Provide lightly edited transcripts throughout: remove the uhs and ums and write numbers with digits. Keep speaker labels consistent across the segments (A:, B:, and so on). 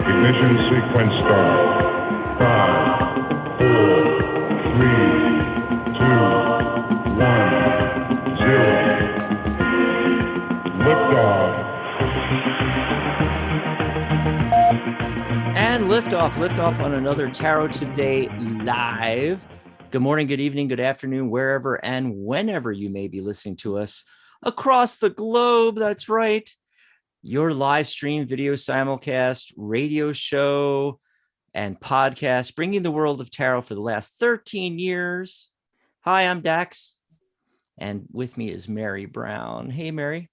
A: Ignition sequence start. 5, 4, 3, 2, 1, 0. Liftoff.
B: And liftoff on another Tarot Today live. Good morning, good evening, good afternoon, wherever and whenever you may be listening to us across the globe. That's right. Your live stream, video simulcast, radio show, and podcast, bringing the world of tarot for the last 13 years. Hi, I'm Dax, and with me is Mary Brown. Hey, Mary.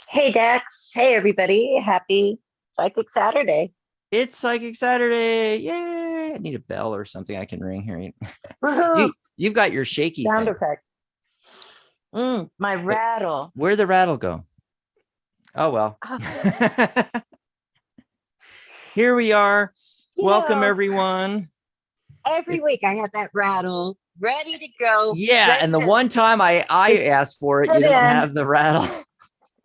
C: Hey, Dax. Hey, everybody. Happy Psychic Saturday.
B: It's Psychic Saturday. Yay. I need a bell or something I can ring here. You've got your shaky
C: sound
B: thing.
C: effect. My rattle.
B: Where'd the rattle go? Oh, well. Here we are. Welcome, everyone.
C: Every week I have that rattle ready to go.
B: Yeah, and the one time I asked for it, you don't have the rattle.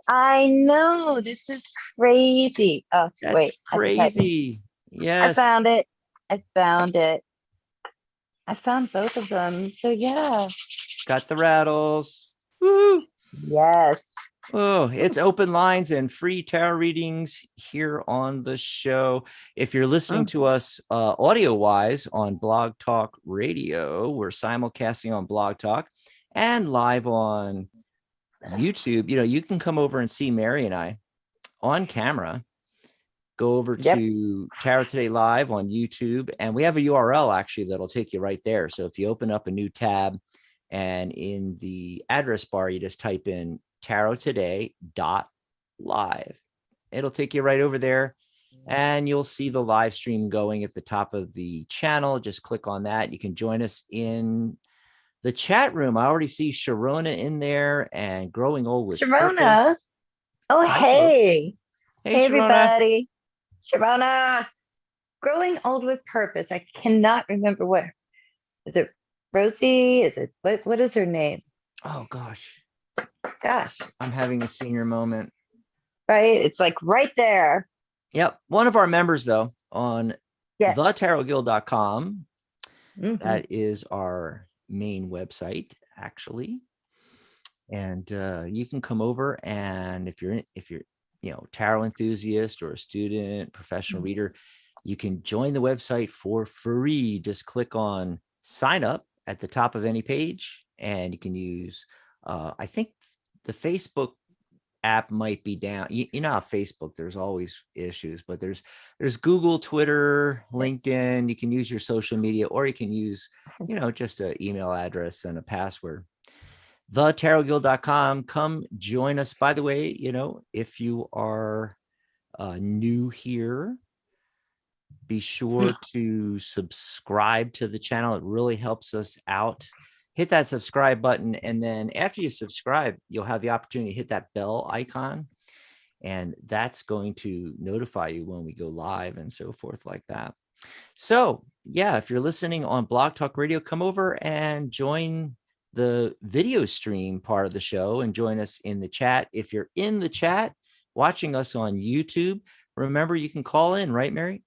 C: I know. This is crazy. Oh,
B: That's
C: wait.
B: crazy. Yes.
C: I found it. I found both of them. So, yeah.
B: Got the rattles. Woo!
C: Yes.
B: Oh, it's open lines and free tarot readings here on the show. If you're listening to us audio wise on Blog Talk Radio, we're simulcasting on Blog Talk and live on YouTube. You know, you can come over and see Mary and I on camera. Go over to Tarot Today Live on YouTube, and we have a URL actually that'll take you right there. So if you open up a new tab and in the address bar, you just type in tarottoday.live. It'll take you right over there, and you'll see the live stream going at the top of the channel. Just click on that. You can join us in the chat room. I already see Sharona in there and Growing Old with
C: Sharona.
B: Purpose.
C: Oh,
B: Hi,
C: hey.
B: Hey, Sharona.
C: Everybody. Sharona. Growing Old with Purpose. I cannot remember what. Is it Rosie? Is it what is her name?
B: Oh, gosh. I'm having a senior moment.
C: Right? It's like right there.
B: Yep. One of our members, though, on thetarotguild.com. That is our main website, actually. And you can come over, and if you're tarot enthusiast or a student, professional reader, you can join the website for free. Just click on sign up at the top of any page, and you can use I think the Facebook app might be down. You know how Facebook, there's always issues, but there's Google, Twitter, LinkedIn. You can use your social media, or you can use, just an email address and a password. thetarotguild.com. Come join us. By the way, if you are new here, be sure to subscribe to the channel. It really helps us out. Hit that subscribe button, and then after you subscribe, you'll have the opportunity to hit that bell icon, and that's going to notify you when we go live and so forth like that. So, yeah, if you're listening on Blog Talk Radio, come over and join the video stream part of the show and join us in the chat. If you're in the chat watching us on YouTube, remember you can call in, right, Mary?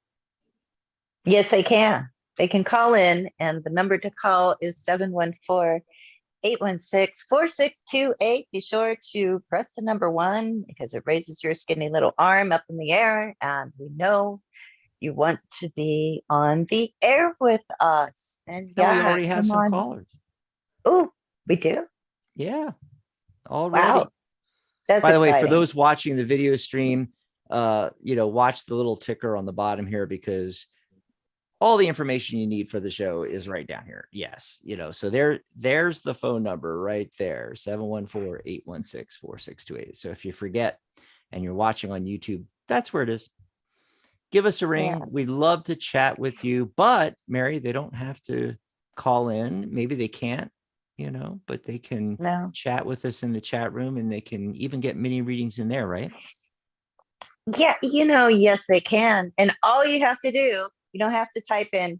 C: Yes, they can. They can call in, and the number to call is 714-816-4628. Be sure to press the number 1 because it raises your skinny little arm up in the air, and we know you want to be on the air with us. And
B: we already have some callers.
C: Oh, we do?
B: Yeah, already.
C: Wow. That's
B: By the way, for
C: exciting.
B: those watching the video stream, watch the little ticker on the bottom here, because all the information you need for the show is right down here. Yes. So there's the phone number right there, 714-816-4628. So if you forget and you're watching on YouTube, that's where it is. Give us a ring.
C: Yeah.
B: We'd love to chat with you, but Mary, they don't have to call in. Maybe they can't, but they can
C: No.
B: chat with us in the chat room, and they can even get mini readings in there, right?
C: Yeah, yes, they can. And all you have to do, you don't have to type in,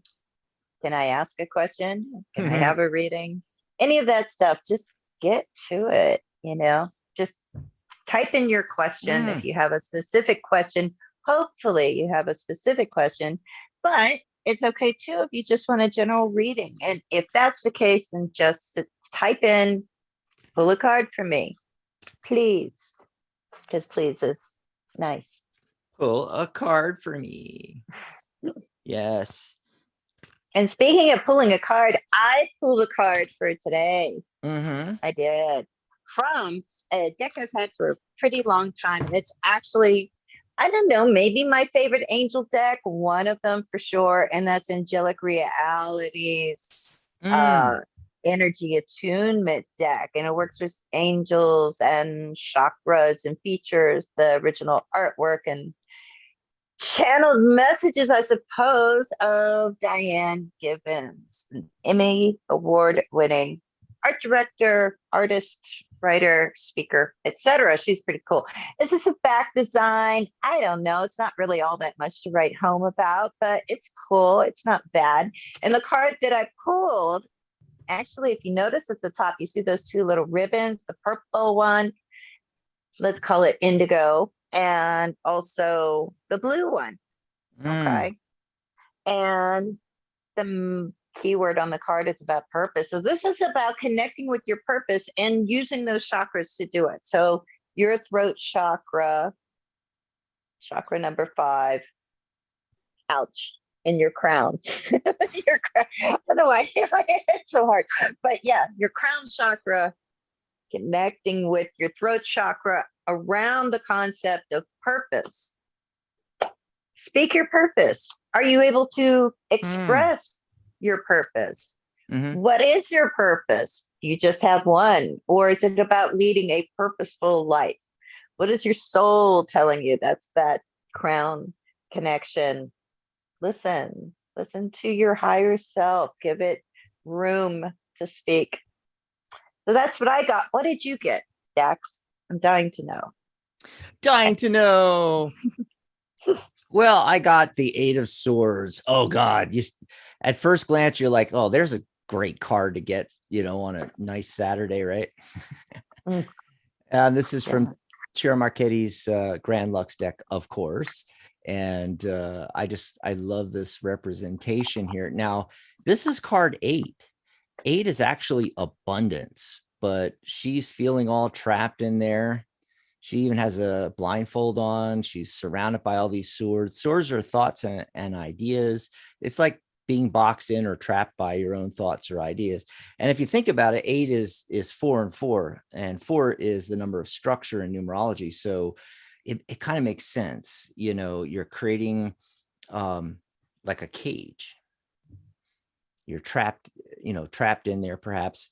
C: can I ask a question? Can I have a reading? Any of that stuff. Just get to it, Just type in your question if you have a specific question. Hopefully you have a specific question, but it's okay too if you just want a general reading. And if that's the case, then just type in, pull a card for me, please, because please is nice.
B: Pull a card for me. Yes.
C: And speaking of pulling a card, I pulled a card for today.
B: Mm-hmm.
C: I did, from a deck I've had for a pretty long time. And it's actually, I don't know, maybe my favorite angel deck, one of them for sure. And that's Angelic Realities Energy Attunement deck. And it works with angels and chakras and features the original artwork and channeled messages, I suppose, of Diane Gibbons, an Emmy award-winning art director, artist, writer, speaker, etc. She's pretty cool. This is a back design. I don't know. It's not really all that much to write home about, but it's cool. It's not bad. And the card that I pulled, actually, if you notice at the top, you see those two little ribbons, the purple one, let's call it indigo, and also the blue one. Okay. And the keyword on the card is about purpose. So this is about connecting with your purpose and using those chakras to do it. So your throat chakra number 5, ouch, in your crown. I don't know why it's so hard, but yeah, your crown chakra, connecting with your throat chakra around the concept of purpose. Speak your purpose. Are you able to express your purpose? What is your purpose? You just have one, or is it about leading a purposeful life? What is your soul telling you? That's that crown connection. Listen to your higher self. Give it room to speak. So that's what I got. What did you get, Dax? I'm dying to know.
B: Well, I got the 8 of Swords. Oh God. At first glance, you're like, oh, there's a great card to get, on a nice Saturday, right? And this is from Chiara Marchetti's Grand Lux deck, of course. And I love this representation here. Now, this is card 8. 8 is actually abundance, but she's feeling all trapped in there. She even has a blindfold on. She's surrounded by all these swords. Swords are thoughts and ideas. It's like being boxed in or trapped by your own thoughts or ideas. And if you think about it, 8 is 4 and 4, and 4 is the number of structure in numerology. So it kind of makes sense. You're creating like a cage. You're trapped in there perhaps.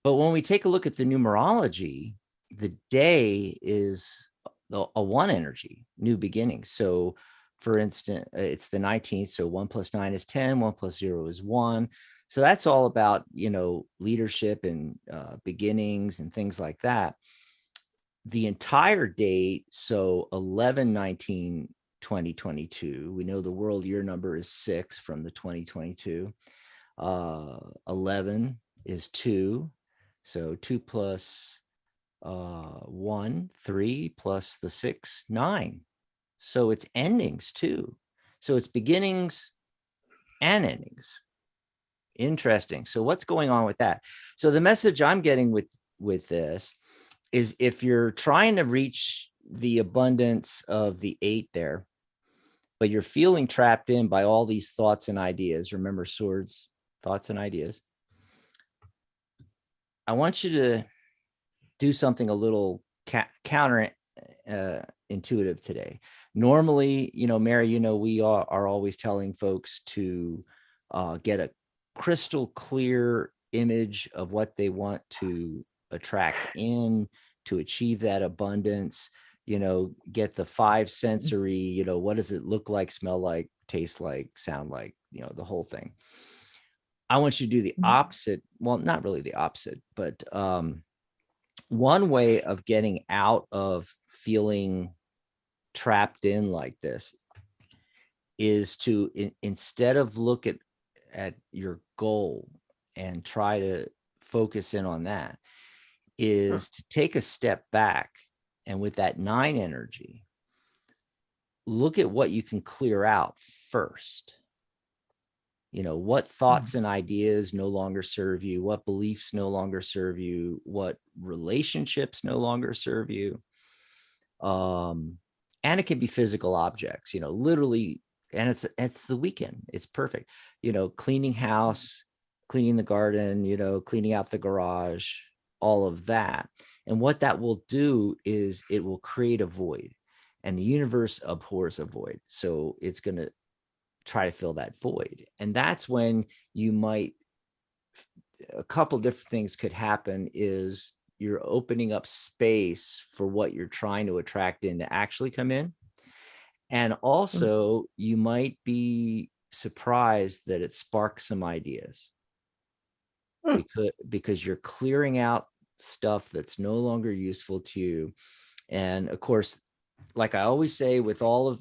B: But when we take a look at the numerology, the day is a 1 energy, new beginning. So for instance, it's the 19th. So 1 + 9 is 10, 1 + 0 is 1. So that's all about, leadership and beginnings and things like that. The entire date, so 11/19/2022, we know the world year number is 6 from the 2022. 11 is 2. So 2 plus 1, 3 plus the 6, 9. So it's endings too. So it's beginnings and endings. Interesting. So what's going on with that? So the message I'm getting with this is, if you're trying to reach the abundance of the 8 there, but you're feeling trapped in by all these thoughts and ideas, remember swords, thoughts and ideas, I want you to do something a little counter intuitive today. Normally, Mary, we are always telling folks to get a crystal clear image of what they want to attract in to achieve that abundance, get the 5 sensory, what does it look like, smell like, taste like, sound like, the whole thing. I want you to do the opposite. Well, not really the opposite, but one way of getting out of feeling trapped in like this is to instead of look at your goal and try to focus in on that, is to take a step back, and with that 9 energy, look at what you can clear out first. What thoughts and ideas no longer serve you, what beliefs no longer serve you, what relationships no longer serve you. And it can be physical objects, literally, and it's the weekend. It's perfect. Cleaning house, cleaning the garden, cleaning out the garage, all of that. And what that will do is it will create a void, and the universe abhors a void. So it's going to try to fill that void. And that's when you might, a couple different things could happen, is you're opening up space for what you're trying to attract in to actually come in. And also you might be surprised that it sparks some ideas because you're clearing out stuff that's no longer useful to you. And of course, like I always say, with all of,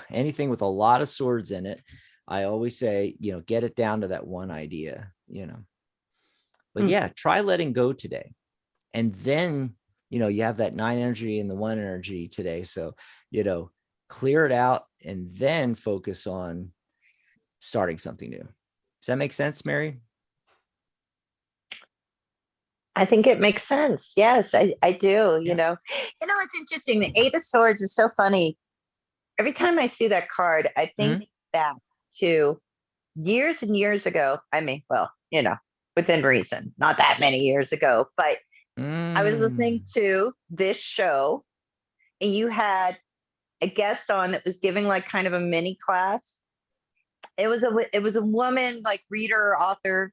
B: anything with a lot of swords in it, I always say, get it down to that one idea, but yeah, try letting go today. And then, you have that 9 energy and the 1 energy today. So, clear it out and then focus on starting something new. Does that make sense, Mary?
C: I think it makes sense. Yes, I do.
B: Yeah.
C: It's interesting. The 8 of Swords is so funny. Every time I see that card, I think back to years and years ago. I mean, well, within reason, not that many years ago, but I was listening to this show, and you had a guest on that was giving like kind of a mini class. It was a woman, like reader, author,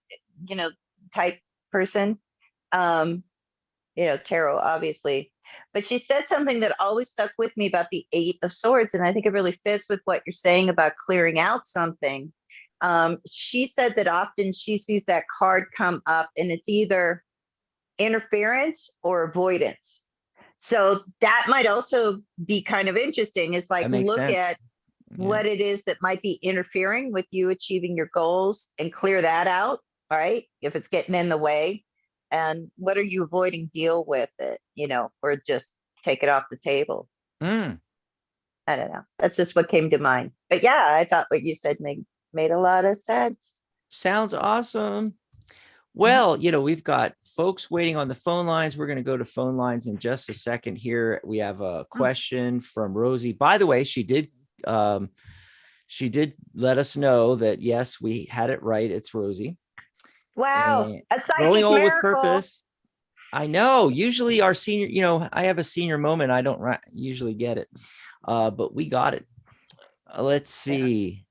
C: type person. Tarot, obviously. But she said something that always stuck with me about the 8 of Swords, and I think it really fits with what you're saying about clearing out something. She said that often she sees that card come up, and it's either interference or avoidance. So that might also be kind of interesting, is like look
B: sense.
C: at what it is that might be interfering with you achieving your goals and clear that out, right? If it's getting in the way. And what are you avoiding? Deal with it, or just take it off the table. I don't know. That's just what came to mind. But yeah, I thought what you said made a lot of sense.
B: Sounds awesome. Well, we've got folks waiting on the phone lines. We're going to go to phone lines in just a second here. We have a question from Rosie. By the way, she did let us know that, yes, we had it right. It's Rosie.
C: Wow. A psychic
B: growing old
C: miracle.
B: with purpose. I know. Usually our senior, I have a senior moment. I don't usually get it, but we got it. Let's see.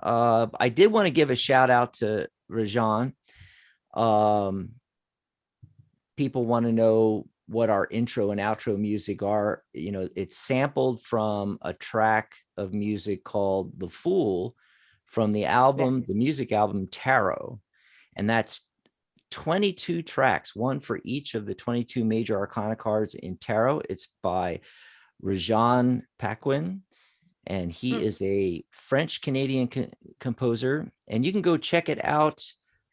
B: I did want to give a shout out to Rajan. People want to know what our intro and outro music are. It's sampled from a track of music called The Fool from the album, the music album Tarot. And that's 22 tracks, one for each of the 22 major arcana cards in Tarot. It's by Rajan Paquin, and he is a French-Canadian composer. And you can go check it out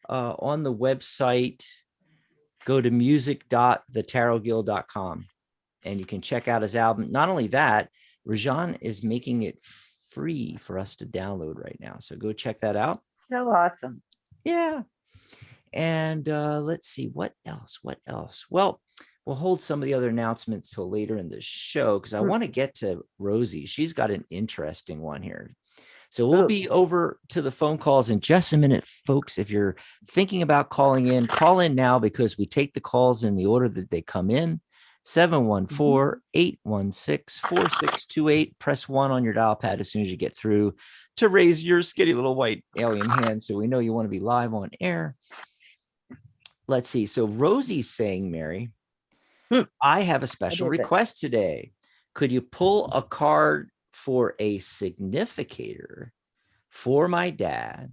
B: on the website. Go to music.thetarotguild.com, and you can check out his album. Not only that, Rajan is making it free for us to download right now. So go check that out.
C: So awesome.
B: Yeah. And let's see, what else? Well, we'll hold some of the other announcements till later in the show, because I want to get to Rosie. She's got an interesting one here. So we'll be over to the phone calls in just a minute, folks. If you're thinking about calling in, call in now, because we take the calls in the order that they come in. 714-816-4628. Press 1 on your dial pad as soon as you get through to raise your skinny little white alien hand so we know you want to be live on air. Let's see. So Rosie's saying, Mary, I have a special request today. Could you pull a card for a significator for my dad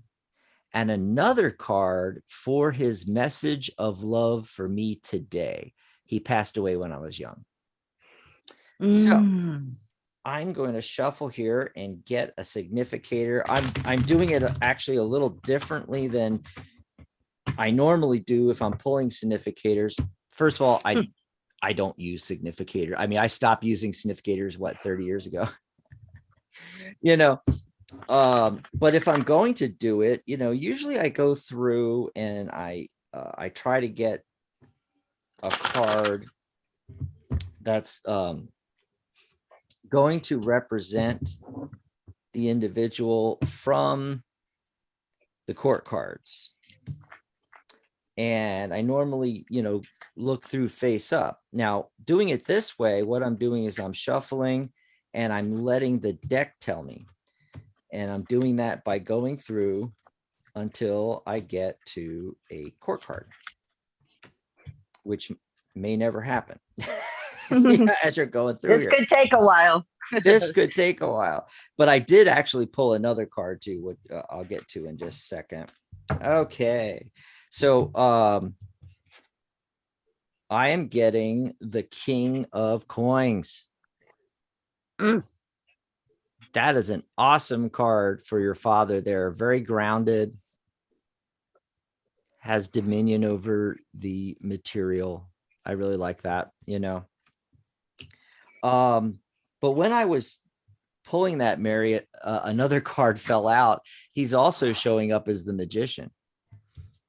B: and another card for his message of love for me today? He passed away when I was young. So I'm going to shuffle here and get a significator. I'm doing it actually a little differently than I normally do if I'm pulling significators. First of all, I don't use significator. I mean, I stopped using significators, 30 years ago, but if I'm going to do it, usually I go through and I try to get a card that's going to represent the individual from the court cards. And I normally, look through face up. Now, doing it this way, what I'm doing is I'm shuffling and I'm letting the deck tell me. And I'm doing that by going through until I get to a court card, which may never happen. As you're going through
C: this could take a while.
B: This could take a while, but I did actually pull another card too, which I'll get to in just a second. Okay, so I am getting the King of Coins. That is an awesome card for your father. They're very grounded, has dominion over the material. I really like that, But when I was pulling that, Mary, another card fell out. He's also showing up as the Magician.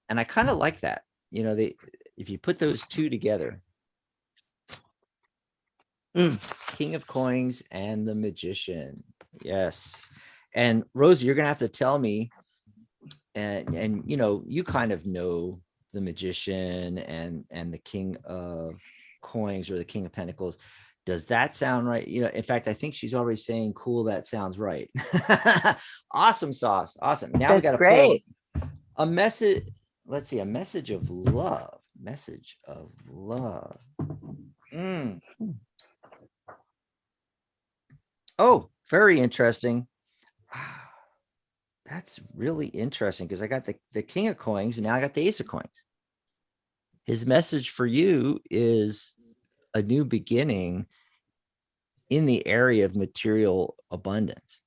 B: And I kind of like that. If you put those two together, King of Coins and the Magician. Yes. And Rosie, you're going to have to tell me, and you kind of know the Magician and the King of Coins or the King of Pentacles. Does that sound right? In fact, I think she's already saying, cool, that sounds right. Awesome sauce. Awesome. Now we got to pull a message. Let's see, a message of love. Message of love. Oh, very interesting. That's really interesting because I got the King of Coins and now I got the Ace of Coins. His message for you is a new beginning in the area of material abundance.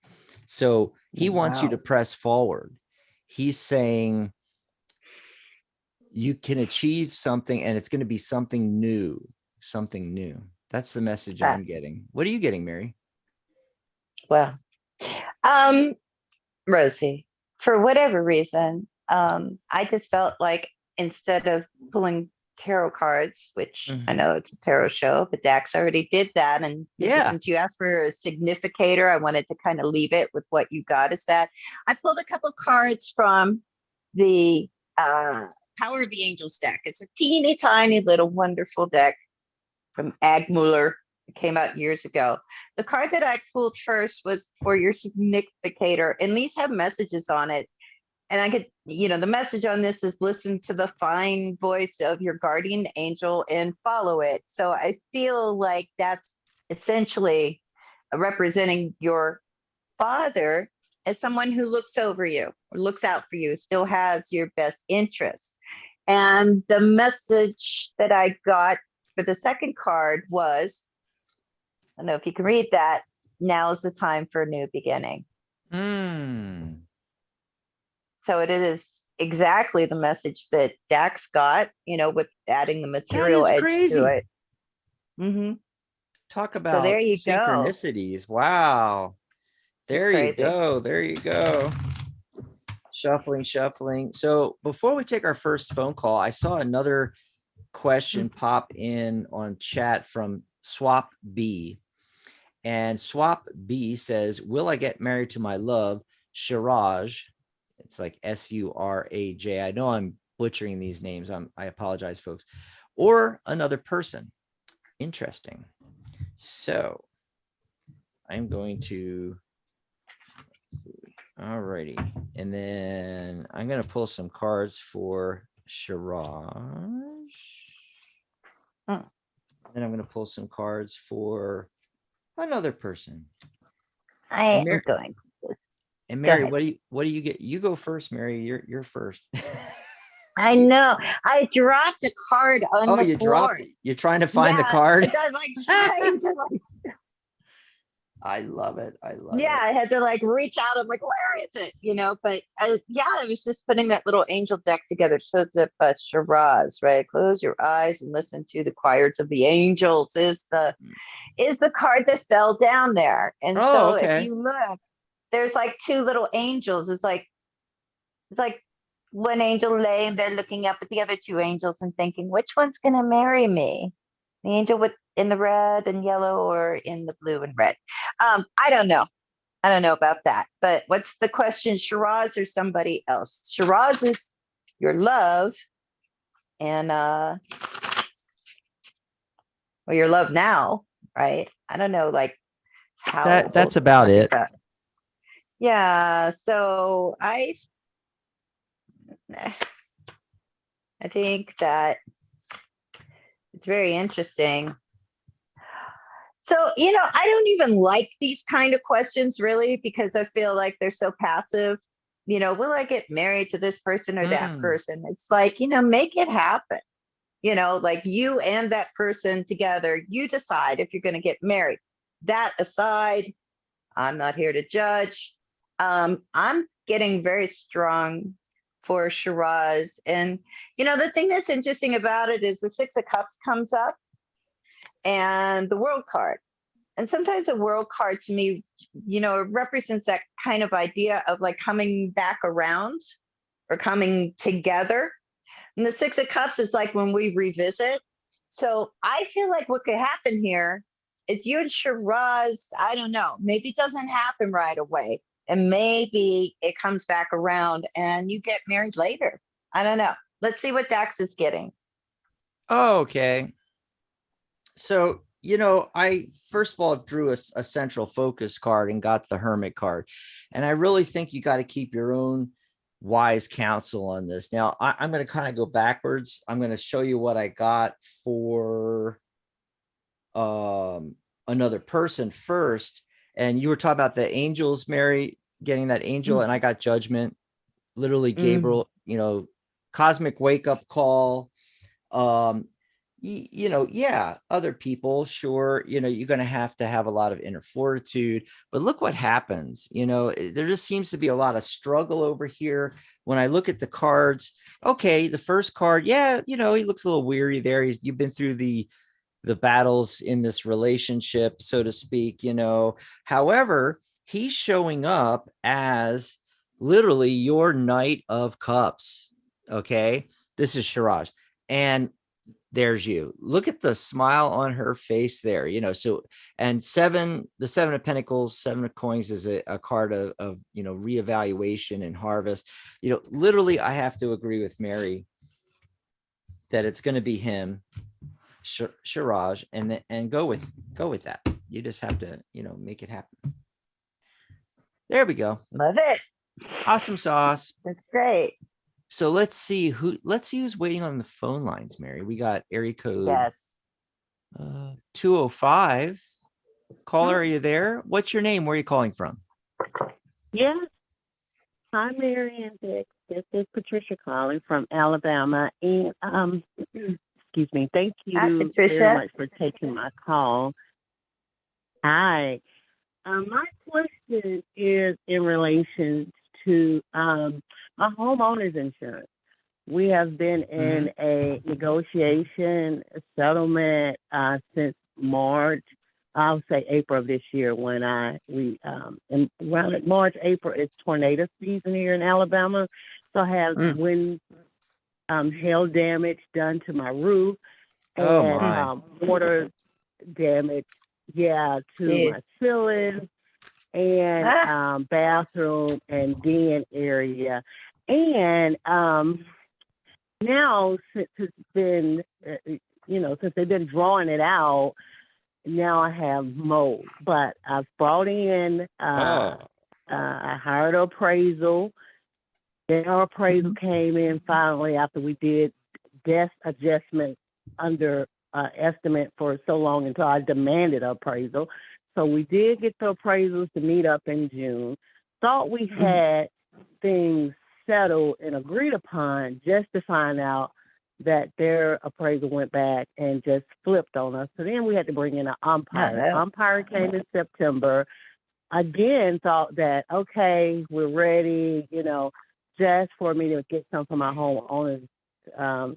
B: So he wants you to press forward. He's saying you can achieve something and it's going to be something new, something new. That's the message I'm getting. What are you getting, Mary?
C: Well, Rosie, for whatever reason, I just felt like instead of pulling tarot cards, which I know it's a tarot show, but Dax already did that. And since you asked for a significator, I wanted to kind of leave it with what you got is that I pulled a couple cards from the Power of the Angels deck. It's a teeny tiny little wonderful deck from Ag Mueller. It came out years ago. The card that I pulled first was for your significator, and these have messages on it. And I could, the message on this is listen to the fine voice of your guardian angel and follow it. So I feel like that's essentially representing your father as someone who looks over you or looks out for you, still has your best interests. And the message that I got for the second card was, I don't know if you can read that, now is the time for a new beginning. So it is exactly the message that Dax got, with adding the material edge to it.
B: Talk about there you synchronicities. Go. Wow. There you go. There you go. Shuffling. So before we take our first phone call, I saw another question pop in on chat from Swap B. And Swap B says, will I get married to my love, Shiraj? It's like Suraj. I know I'm butchering these names. I apologize, folks. Or another person. Interesting. So I'm going to, let's see. All righty. And then I'm going to pull some cards for Shiraj.
C: Hmm.
B: Then I'm going to pull some cards for another person.
C: I
B: Mar-
C: am going to just
B: And
C: go
B: Mary,
C: ahead.
B: what do you get? You go first, Mary. You're first.
C: I know. I dropped a card on
B: Oh,
C: the
B: you
C: floor.
B: dropped it. You're trying to find the
C: Yeah,
B: card.
C: I was like trying to like.
B: I love it. I love
C: Yeah,
B: it.
C: I had to like reach out. I'm like, where is it? But yeah, I was just putting that little angel deck together. So the Shiraz, right? Close your eyes and listen to the choirs of the angels is the card that fell down there. And
B: Oh,
C: so if
B: okay.
C: you look, there's like two little angels. It's like one angel laying there looking up at the other two angels and thinking, which one's gonna marry me? The angel with in the red and yellow or in the blue and red. I don't know. I don't know about that. But what's the question, Shiraz or somebody else? Shiraz is your love and well, your love now, right? I don't know like how
B: That's
C: old
B: about it.
C: yeah, so I think that it's very interesting. So, I don't even like these kind of questions really because I feel like they're so passive. Will I get married to this person or that
B: Mm.
C: person? It's like, make it happen. Like you and that person together, you decide if you're going to get married. That aside, I'm not here to judge. I'm getting very strong for Shiraz. And, the thing that's interesting about it is the Six of Cups comes up and the World card. And sometimes a World card to me, it represents that kind of idea of like coming back around or coming together. And the Six of Cups is like when we revisit. So I feel like what could happen here is you and Shiraz, I don't know, maybe it doesn't happen right away. And maybe it comes back around and you get married later. I don't know. Let's see what Dax is getting.
B: Oh, okay. So, I first of all drew a central focus card and got the Hermit card. And I really think you got to keep your own wise counsel on this. Now, I'm going to kind of go backwards. I'm going to show you what I got for another person first. And you were talking about the angels, Mary, getting that angel, and I got judgment, literally Gabriel, cosmic wake up call. Yeah, other people, sure, you're going to have a lot of inner fortitude, but look what happens. There just seems to be a lot of struggle over here. When I look at the cards, okay, the first card, yeah, he looks a little weary there. You've been through the battles in this relationship, so to speak, however, he's showing up as literally your Knight of Cups. Okay, this is Shiraz, and there's you. Look at the smile on her face there, so, and the Seven of Pentacles, Seven of Coins is a card of reevaluation and harvest. Literally, I have to agree with Mary that it's going to be him, Shiraz, and go with that. You just have to, make it happen. There we go.
C: Love it.
B: Awesome sauce.
C: That's great.
B: So let's see who's waiting on the phone lines, Mary. We got area code
C: Yes.
B: 205. Caller, are you there? What's your name? Where are you calling from?
D: Yes. Hi, Mary and Dick. This is Patricia calling from Alabama. And excuse me. Thank
C: Hi,
D: you
C: Patricia.
D: very much for taking my call. Hi. My question is in relation to my homeowner's insurance. We have been in a negotiation, a settlement since March. I'll say April of this year when and around March, April, it's tornado season here in Alabama. So I have wind, hail damage done to my roof and water damage, to my ceiling and bathroom and den area. And now, since it's been since they've been drawing it out, now I have mold. But I've brought in, I hired an appraisal. Then our appraisal came in finally after we did desk adjustment under estimate for so long until I demanded appraisal. So we did get the appraisals to meet up in June. Thought we had things settled and agreed upon, just to find out that their appraisal went back and just flipped on us. So then we had to bring in an umpire. The umpire came in September. Again, thought that, okay, we're ready, just for me to get some for my homeowner's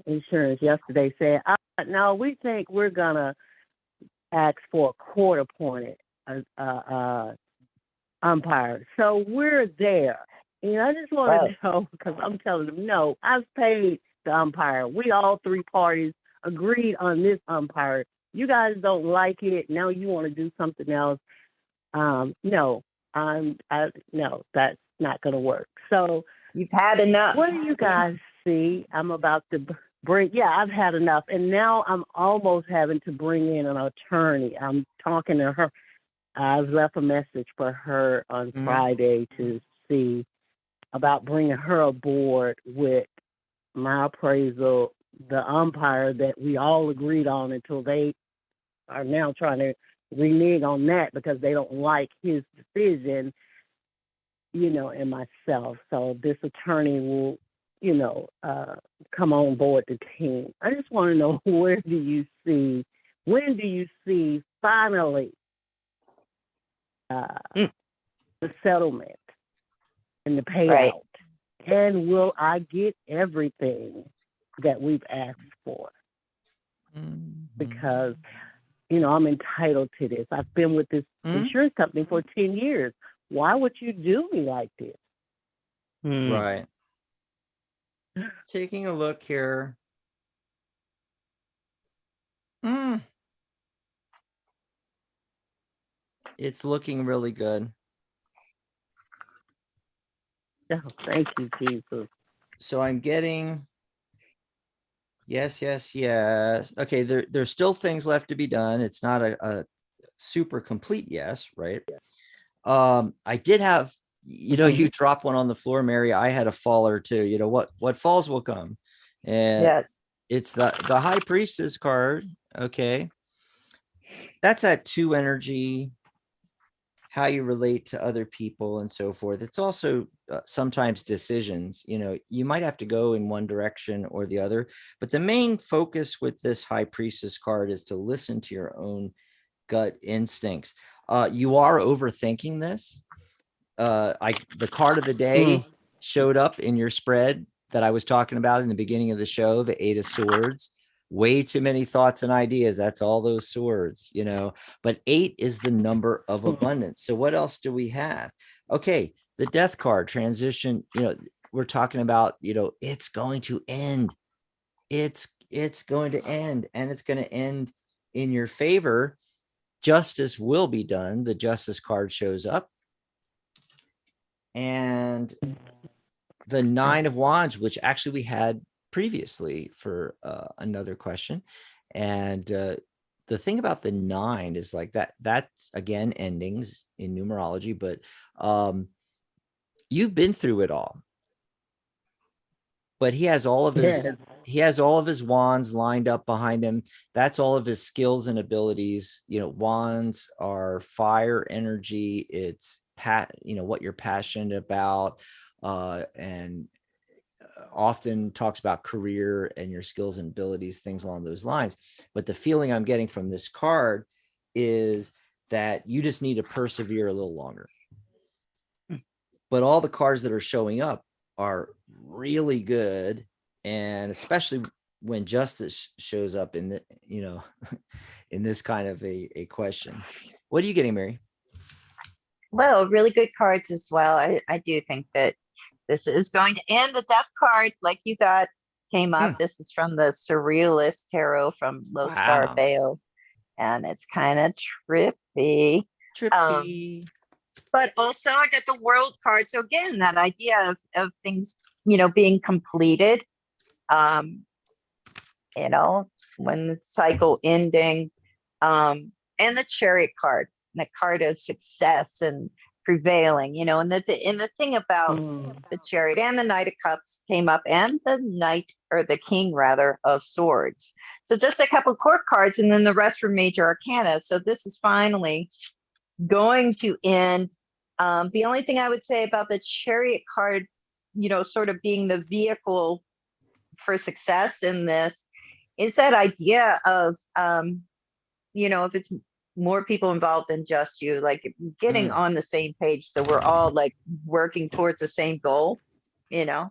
D: insurance yesterday. Said, no, we think we're going to ask for a court-appointed umpire. So we're there. I just want to know, because I'm telling them, no, I've paid the umpire. We all three parties agreed on this umpire. You guys don't like it. Now you want to do something else. No, that's not going to work. So
C: you've had enough.
D: What do you guys see? I'm about to I've had enough. And now I'm almost having to bring in an attorney. I'm talking to her. I've left a message for her on Friday to see about bringing her aboard with my appraisal, the umpire that we all agreed on, until they are now trying to renege on that because they don't like his decision, and myself. So this attorney will, come on board the team. I just want to know, when do you see finally the settlement and the payout?
C: Right.
D: And will I get everything that we've asked for? Because, I'm entitled to this. I've been with this insurance company for 10 years. Why would you do me like this?
B: Right. Taking a look here. It's looking really good.
D: Oh, thank you, Jesus.
B: So I'm getting yes. Okay, there's still things left to be done. It's not a super complete yes, right? I did have, you drop one on the floor, Mary. I had a faller too. What falls will come. And
C: yes,
B: it's the High Priestess card. Okay. That's that 2 energy, how you relate to other people and so forth. It's also sometimes decisions. You might have to go in one direction or the other, but the main focus with this High Priestess card is to listen to your own gut instincts. You are overthinking this. The card of the day showed up in your spread that I was talking about in the beginning of the show, the 8 of Swords. Way too many thoughts and ideas. That's all those swords, but 8 is the number of abundance. So what else do we have? Okay. The Death card transition, we're talking about, it's going to end. It's going to end, and it's going to end in your favor. Justice will be done. The Justice card shows up. And the 9 of Wands, which actually we had previously for another question. And the thing about the 9 is like that's again endings in numerology, but you've been through it all. But he has all of his wands lined up behind him. That's all of his skills and abilities. Wands are fire energy. It's what you're passionate about, and often talks about career and your skills and abilities, things along those lines. But the feeling I'm getting from this card is that you just need to persevere a little longer. But all the cards that are showing up are really good, and especially when justice shows up in the in this kind of a question. What are you getting, Mary?
C: Well, really good cards as well. I do think that this is going to end. The Death card, like you got, came up. This is from the Surrealist Tarot from Lodestar Bayo, and it's kind of trippy. But also I got the World card. So again, that idea of things, being completed, when the cycle ending, and the Chariot card, and the card of success and prevailing, and the thing about the Chariot and the Knight of Cups came up, and the Knight, or the King rather, of Swords. So just a couple court cards, and then the rest were major arcana. So this is finally going to end. The only thing I would say about the Chariot card, sort of being the vehicle for success in this, is that idea of, if it's more people involved than just you, like getting on the same page. So we're all like working towards the same goal, and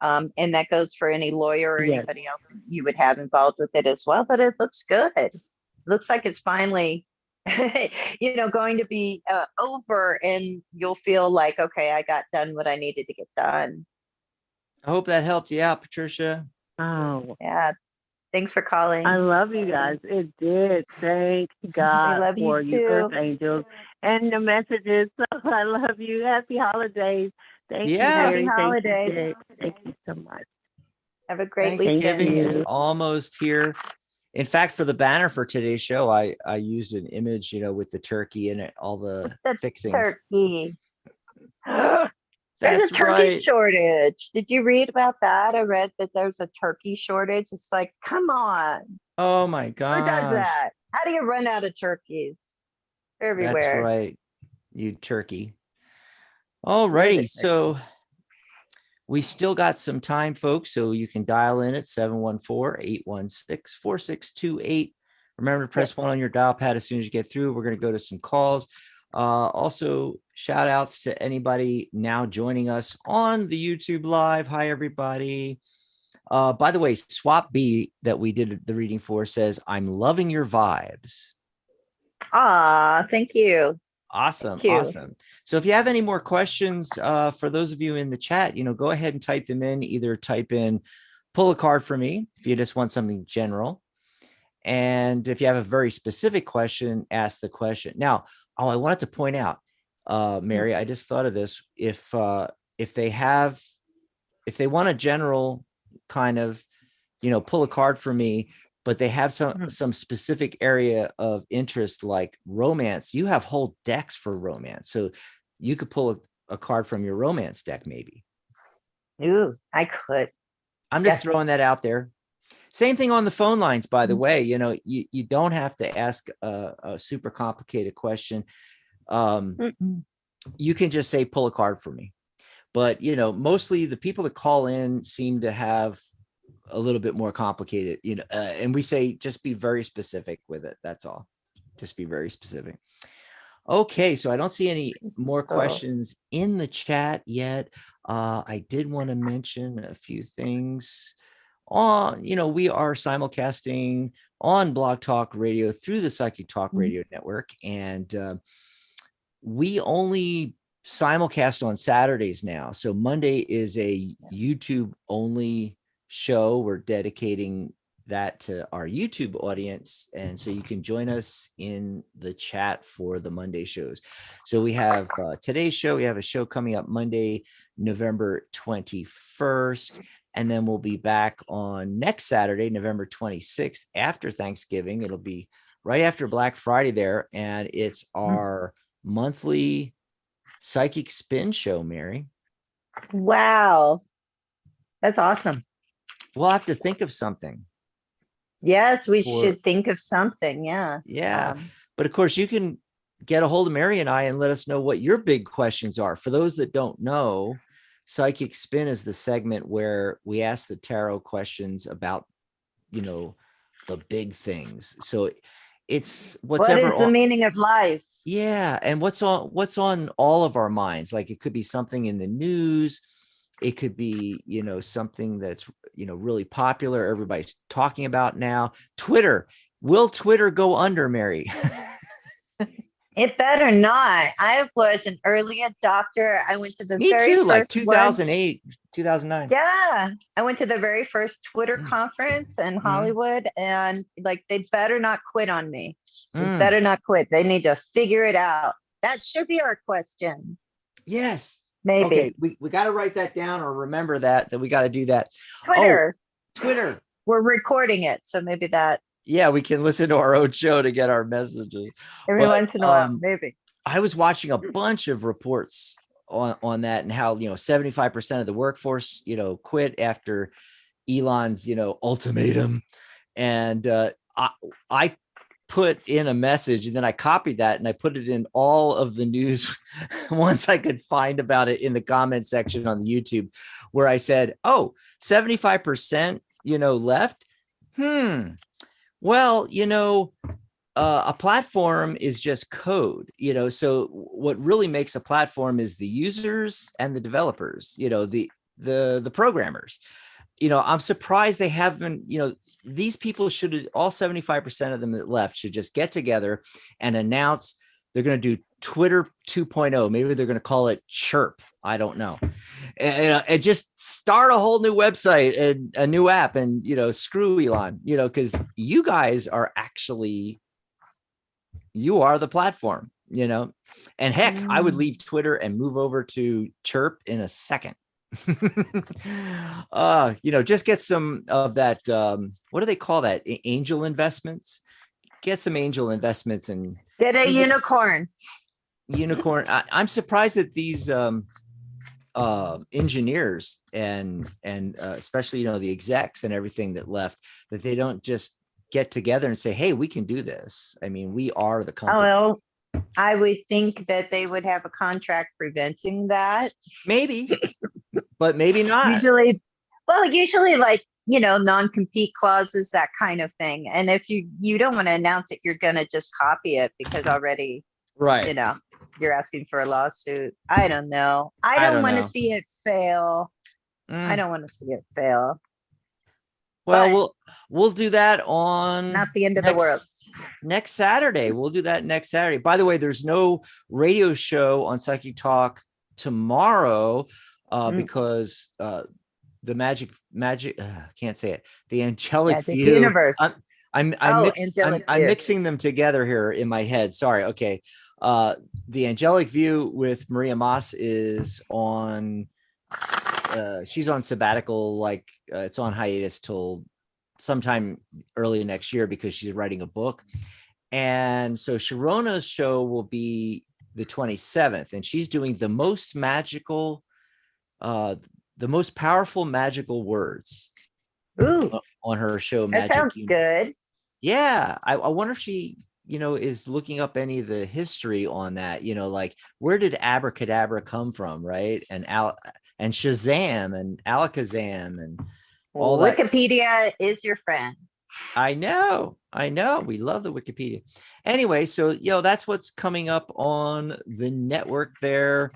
C: that goes for any lawyer or anybody else you would have involved with it as well. But it looks good. It looks like it's finally, going to be over, and you'll feel like, okay, I got done what I needed to get done.
B: I hope that helped you out, Patricia.
D: Oh,
C: yeah. Thanks for calling.
D: I love you guys. It did. Thank God for you, Earth Angels, and the messages. So I love you. Happy holidays. Thank you, Mary.
C: Happy holidays.
D: Thank you so much.
C: Have a great
B: Thanksgiving
C: weekend.
B: is almost here. In fact, for the banner for today's show, I used an image, with the turkey and all the fixings.
C: Turkey. There's a turkey shortage. Did you read about that? I read that there's a turkey shortage. It's like, come on.
B: Oh my God.
C: Who does that? How do you run out of turkeys? They're everywhere.
B: That's right. You turkey. All righty. So we still got some time, folks. So you can dial in at 714-816-4628. Remember to press 1 on your dial pad as soon as you get through. We're going to go to some calls. Also, shout outs to anybody now joining us on the YouTube live. Hi, everybody. By the way, Swap B that we did the reading for says, I'm loving your vibes.
C: Thank you.
B: Awesome.
C: Thank you.
B: Awesome. So if you have any more questions, for those of you in the chat, go ahead and type them in. Either type in, pull a card for me if you just want something general. And if you have a very specific question, ask the question. Now, I wanted to point out, Mary, I just thought of this. If they want a general kind of, pull a card for me, but they have some specific area of interest like romance, you have whole decks for romance. So you could pull a card from your romance deck, maybe.
C: Ooh, I could.
B: I'm just throwing that out there. Same thing on the phone lines, by the way. You don't have to ask a super complicated question. You can just say, pull a card for me. But, mostly the people that call in seem to have a little bit more complicated, and we say, just be very specific with it. That's all. Just be very specific. Okay. So I don't see any more questions in the chat yet. I did want to mention a few things. We are simulcasting on Blog Talk Radio through the Psychic Talk Radio Network. And we only simulcast on Saturdays now. So Monday is a YouTube only show. We're dedicating that to our YouTube audience. And so you can join us in the chat for the Monday shows. So we have today's show. We have a show coming up Monday, November 21st. And then we'll be back on next Saturday, November 26th, after Thanksgiving. It'll be right after Black Friday there. And it's our monthly psychic spin show, Mary.
C: Wow. That's awesome.
B: We'll have to think of something.
C: Yes, we should think of something. Yeah.
B: Yeah. But of course, you can get a hold of Mary and I and let us know what your big questions are. For those that don't know, Psychic Spin is the segment where we ask the tarot questions about, the big things. So it's what is
C: the meaning of life?
B: Yeah. And what's on all of our minds. Like it could be something in the news. It could be, something that's, really popular. Everybody's talking about now. Twitter. Will Twitter go under, Mary?
C: It better not. I was an early adopter. I went to the very first
B: like 2008, 2009.
C: Yeah. I went to the very first Twitter conference in Hollywood, and they better not quit on me. They better not quit. They need to figure it out. That should be our question.
B: Yes.
C: Maybe.
B: Okay. We got to write that down or remember that we got to do that.
C: Twitter.
B: Twitter.
C: we're recording it, so maybe that
B: Yeah, we can listen to our own show to get our messages.
C: every
B: But
C: once in a while, maybe.
B: I was watching a bunch of reports on that and how, 75% of the workforce, quit after Elon's, ultimatum. And I put in a message, and then I copied that and I put it in all of the news once I could find about it in the comment section on the YouTube, where I said, oh, 75%, left. Well, a platform is just code, so what really makes a platform is the users and the developers, the programmers. I'm surprised they haven't, these people should, all 75% of them that left should just get together and announce they're going to do Twitter 2.0. Maybe they're going to call it Chirp. I don't know. And just start a whole new website and a new app and, screw Elon, because you guys are actually, you are the platform, and heck, I would leave Twitter and move over to Chirp in a second. Just get some of that. What do they call that? Angel investments. Get some angel investments and
C: Get a unicorn.
B: I'm surprised that these engineers and especially the execs and everything that left, that they don't just get together and say, hey, we can do this. I mean, we are the company.
C: Oh, well, I would think that they would have a contract preventing that.
B: Maybe, but maybe not.
C: Usually like, non-compete clauses, that kind of thing. And if you don't want to announce it, you're going to just copy it because already,
B: right.
C: You're asking for a lawsuit. I don't know. I don't want to see it fail. I don't want to see it fail.
B: Well, we'll do that on
C: not the end of the world.
B: Next Saturday. We'll do that next Saturday. By the way, there's no radio show on Psychic Talk tomorrow because the magic can't say it. The angelic view
C: universe.
B: I'm mixing them together here in my head. Sorry. Okay. The angelic view with Maria Moss is on. She's on sabbatical, like it's on hiatus till sometime early next year because she's writing a book. And so Sharona's show will be the 27th, and she's doing the most magical, the most powerful magical words.
C: Ooh,
B: on her show.
C: That sounds good.
B: Yeah. I wonder if she, is looking up any of the history on that, like where did abracadabra come from? Right. And Shazam and Alakazam and all that.
C: Wikipedia is your friend.
B: I know. We love the Wikipedia. Anyway, so that's what's coming up on the network there.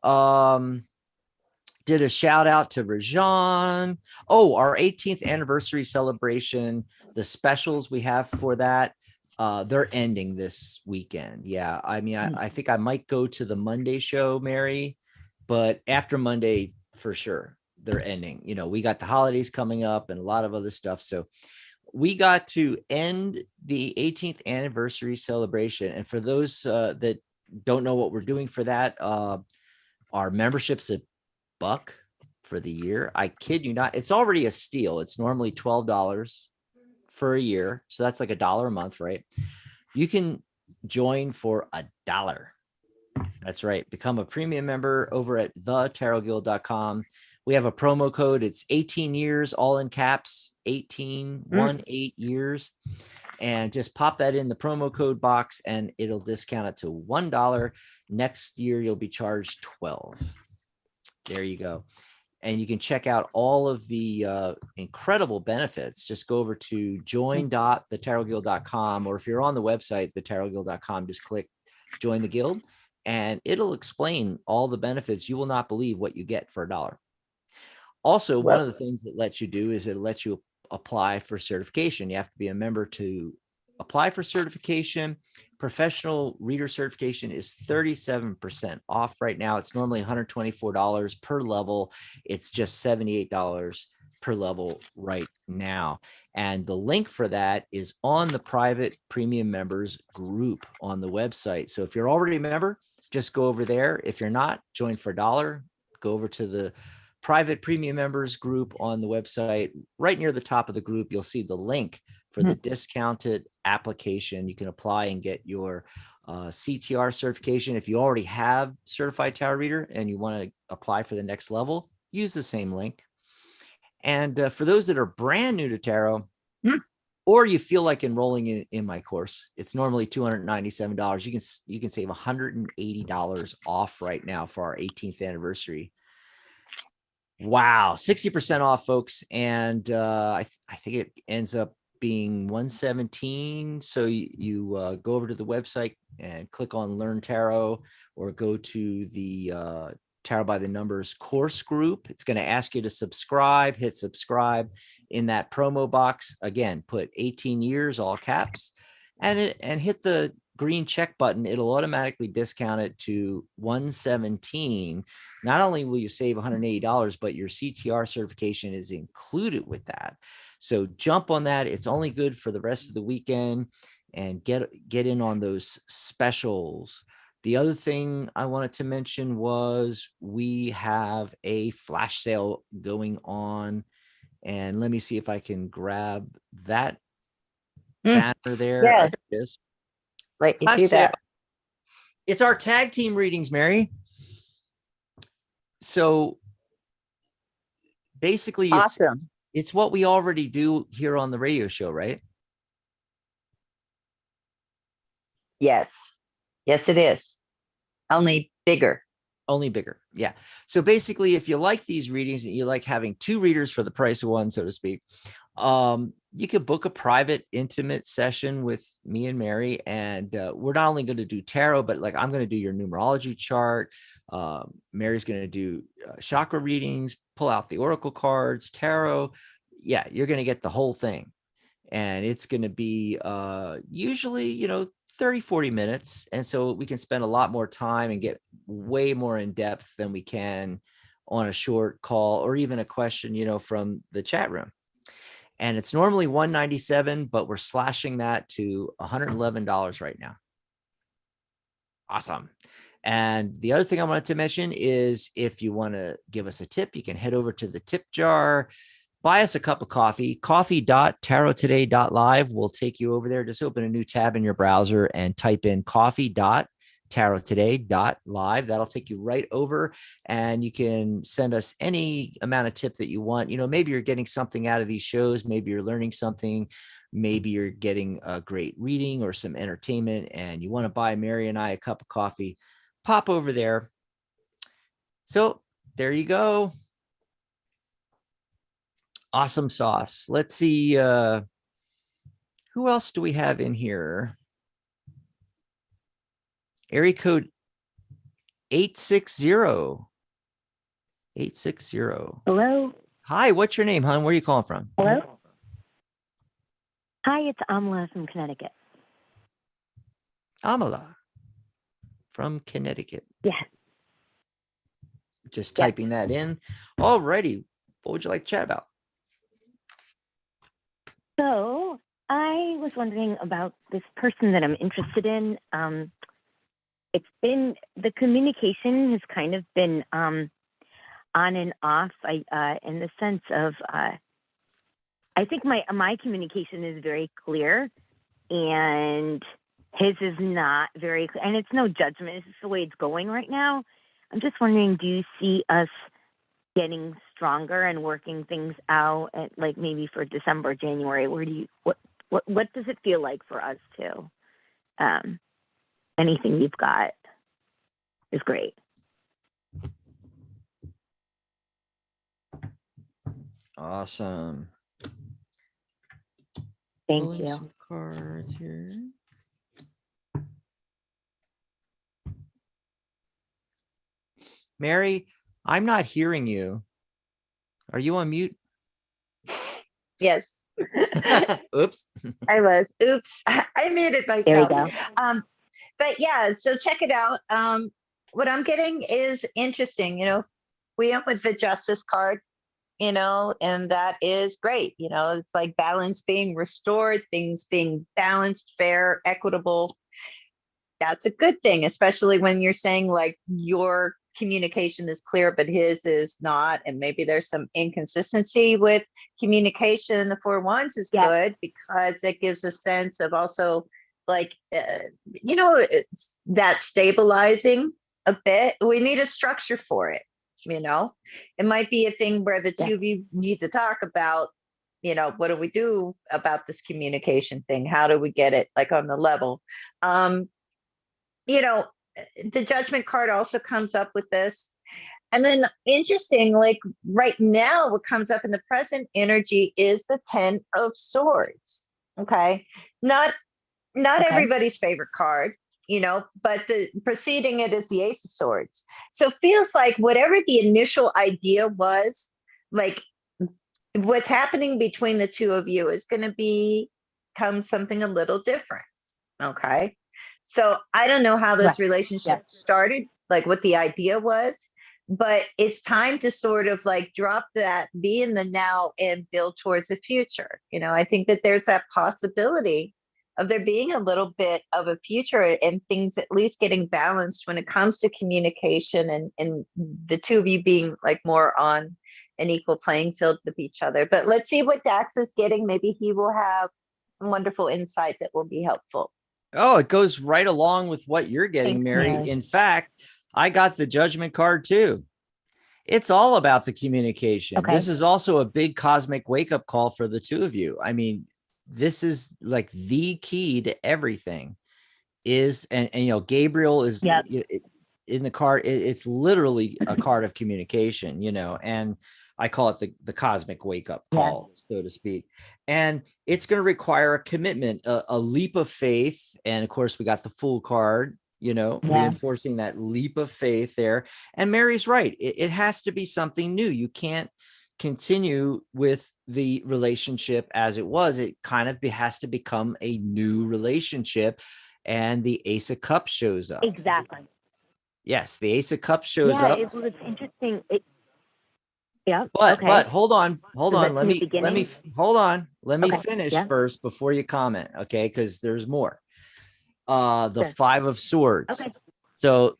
B: Did a shout out to Rajan. Oh, our 18th anniversary celebration, the specials we have for that, they're ending this weekend. Yeah. I mean, I think I might go to the Monday show, Mary, but after Monday, for sure, they're ending. We got the holidays coming up and a lot of other stuff. So we got to end the 18th anniversary celebration. And for those that don't know what we're doing for that, our membership's $1 for the year. I kid you not. It's already a steal. It's normally $12 for a year. So that's like $1 a month, right? You can join for $1. That's right. Become a premium member over at thetarotguild.com. We have a promo code. It's 18 years, all in caps, 18 years. And just pop that in the promo code box and it'll discount it to $1. Next year, you'll be charged $12. There you go. And you can check out all of the incredible benefits. Just go over to join.thetarotguild.com, or if you're on the website, thetarotguild.com, just click join the guild and it'll explain all the benefits. You will not believe what you get for $1. Also, one of the things it lets you do is it lets you apply for certification. You have to be a member to apply for certification. Professional reader certification is 37% off right now. It's normally $124 per level. It's just $78 per level right now. And the link for that is on the private premium members group on the website. So if you're already a member, just go over there. If you're not, join for $1. Go over to the private premium members group on the website. Right near the top of the group, you'll see the link for the discounted application. You can apply and get your CTR certification. If you already have certified tarot reader and you want to apply for the next level, use the same link. And for those that are brand new to tarot, or you feel like enrolling in my course, it's normally $297. You can save $180 off right now for our 18th anniversary. Wow, 60% off, folks. And I think it ends up being 117. So you go over to the website and click on Learn Tarot, or go to the Tarot by the Numbers course group. It's going to ask you to subscribe. Hit subscribe. In that promo box, again, put 18 years, all caps, and hit the green check button. It'll automatically discount it to 117. Not only will you save $180, but your CTR certification is included with that. So jump on that. It's only good for the rest of the weekend, and get in on those specials. The other thing I wanted to mention was we have a flash sale going on, and let me see if I can grab that banner there.
C: Yes.
B: It is.
C: Let you do that.
B: It's our tag team readings, Mary. So basically,
C: Awesome.
B: It's what we already do here on the radio show, right?
C: Yes. Yes, it is. Only bigger.
B: Only bigger. Yeah. So basically, if you like these readings and you like having two readers for the price of one, so to speak, you could book a private, intimate session with me and Mary. And we're not only going to do tarot, but like I'm going to do your numerology chart. Mary's going to do chakra readings, pull out the oracle cards, tarot. Yeah, you're going to get the whole thing. And it's going to be usually, 30, 40 minutes. And so we can spend a lot more time and get way more in depth than we can on a short call or even a question, from the chat room. And it's normally $197, but we're slashing that to $111 right now. Awesome. And the other thing I wanted to mention is if you want to give us a tip, you can head over to the tip jar. Buy us a cup of coffee. Coffee.tarottoday.live will take you over there. Just open a new tab in your browser and type in coffee.tarottoday.live. That'll take you right over, and you can send us any amount of tip that you want. Maybe you're getting something out of these shows. Maybe you're learning something. Maybe you're getting a great reading or some entertainment, and you want to buy Mary and I a cup of coffee. Pop over there. So there you go. Awesome sauce. Let's see. Who else do we have in here? Area code 860. 860.
E: Hello.
B: Hi, what's your name, hon? Where are you calling from?
E: Hello. Hi, it's Amala from Connecticut.
B: Amala from Connecticut.
E: Yeah.
B: Just typing that in. Alrighty. What would you like to chat about?
E: So I was wondering about this person that I'm interested in. It's been, the communication has kind of been on and off. In the sense of, I think my communication is very clear, and his is not very clear. And it's no judgment. It's just the way it's going right now. I'm just wondering, do you see us getting stronger and working things out at, like, maybe for December, January? What does it feel like for us to? Anything you've got is great.
B: Awesome.
E: Thank you.
B: Some cards here. Mary, I'm not hearing you. Are you on mute?
C: Yes.
B: Oops.
C: I was. Oops. I muted
E: There
C: myself.
E: we go.
C: But yeah, so check it out. What I'm getting is interesting. We end with the justice card, and that is great. It's like balance being restored, things being balanced, fair, equitable. That's a good thing, especially when you're saying like you're communication is clear, but his is not. And maybe there's some inconsistency with communication. The 4 wands is good because it gives a sense of also like, it's that stabilizing a bit. We need a structure for it. It might be a thing where the two of you need to talk about, what do we do about this communication thing? How do we get it like on the level? The judgment card also comes up with this. And then interesting, like right now, what comes up in the present energy is the 10 of swords. Okay. Not everybody's favorite card, but the preceding it is the ace of swords. So it feels like whatever the initial idea was, like what's happening between the two of you is going to become something a little different. Okay. So I don't know how this relationship started, like what the idea was, but it's time to sort of like drop that, be in the now and build towards the future. I think that there's that possibility of there being a little bit of a future and things at least getting balanced when it comes to communication and the two of you being like more on an equal playing field with each other. But let's see what Dax is getting. Maybe he will have wonderful insight that will be helpful.
B: Oh, it goes right along with what you're getting, Mary. In fact, I got the judgment card too. It's all about the communication. This is also a big cosmic wake-up call for the two of you. I mean, this is like the key to everything is, and Gabriel is in the card. It's literally a card of communication, and I call it the cosmic wake-up call, so to speak. And it's going to require a commitment, a leap of faith. And of course, we got the Fool card, reinforcing that leap of faith there. And Mary's right. It has to be something new. You can't continue with the relationship as it was. It kind of has to become a new relationship. And the Ace of Cups shows up.
E: Exactly.
B: Yes, the Ace of Cups shows up.
E: It was interesting.
B: But hold on. Let me finish first before you comment. Okay. Cause there's more. The 5 of swords. So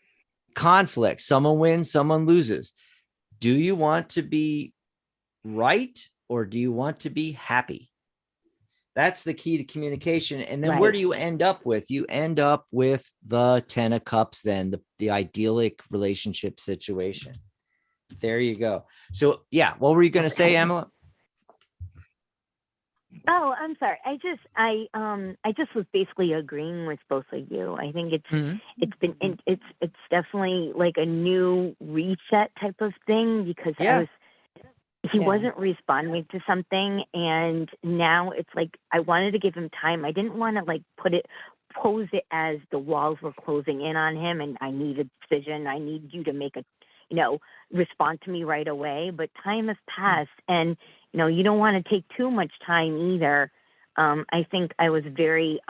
B: conflict, someone wins, someone loses. Do you want to be right? Or do you want to be happy? That's the key to communication. And then where do you end up with? You end up with the 10 of cups, then the idyllic relationship situation. There you go. So what were you going to say, Emma?
E: Oh, I'm sorry. I just was basically agreeing with both of you. I think it's definitely like a new reset type of thing because he wasn't responding to something, and now it's like I wanted to give him time. I didn't want to like pose it as the walls were closing in on him, and I need a decision. I need you to make respond to me right away. But time has passed, and you don't want to take too much time either. I think I was very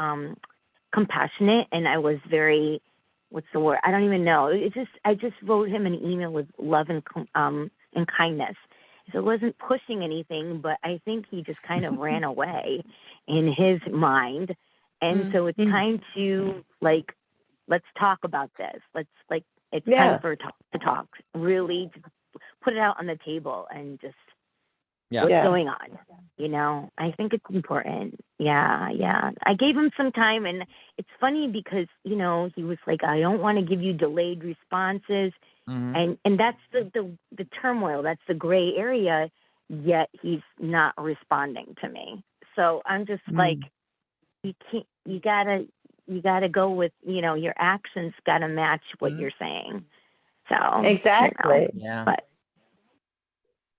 E: compassionate, and I was very, what's the word? I don't even know. I just wrote him an email with love and kindness. So it wasn't pushing anything, but I think he just kind of ran away in his mind. And so it's time to let's talk about this. It's time for to talk, really to put it out on the table and just what's going on. I think it's important. I gave him some time, and it's funny because he was like, I don't want to give you delayed responses. And that's the turmoil, that's the gray area, yet he's not responding to me. So I'm just like, you gotta go with, your actions gotta match what you're saying. So
C: exactly.
E: But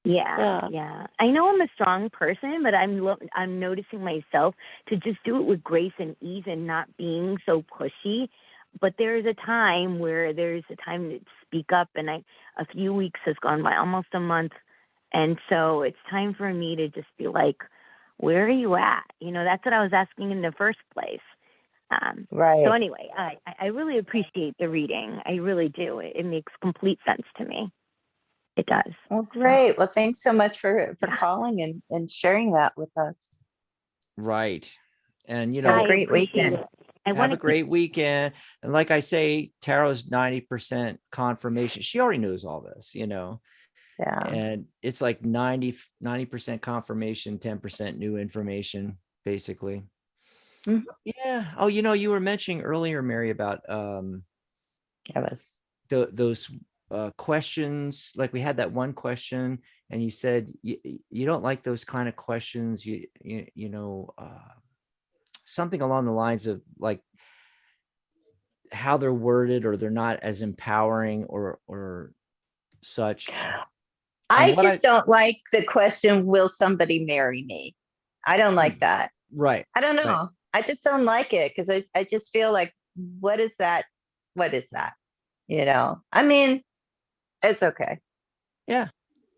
E: I know I'm a strong person, but I'm noticing myself to just do it with grace and ease and not being so pushy. But there's a time to speak up, and a few weeks has gone by, almost a month. And so it's time for me to just be like, where are you at? That's what I was asking in the first place. So anyway, I really appreciate the reading. I really do. It makes complete sense to me. It does.
C: Oh, great. Well, thanks so much for calling and sharing that with us.
B: Right. And,
C: have a great weekend.
E: I
B: Have
E: want
B: a
E: to
B: great weekend. And like I say, Tarot's 90% confirmation. She already knows all this,
C: Yeah.
B: and it's like 90% confirmation, 10% new information, basically.
C: Mhm.
B: Yeah. Oh, you were mentioning earlier, Mary, about
C: That was.
B: those questions. Like we had that one question, and you said you don't like those kind of questions. Something along the lines of like how they're worded, or they're not as empowering, or such. And
C: I
B: what
C: just don't like the question, will somebody marry me? I don't like that.
B: right,
C: I don't know.
B: right.
C: I just don't like it because I just feel like, what is that? What is that? I mean, it's okay.
B: Yeah.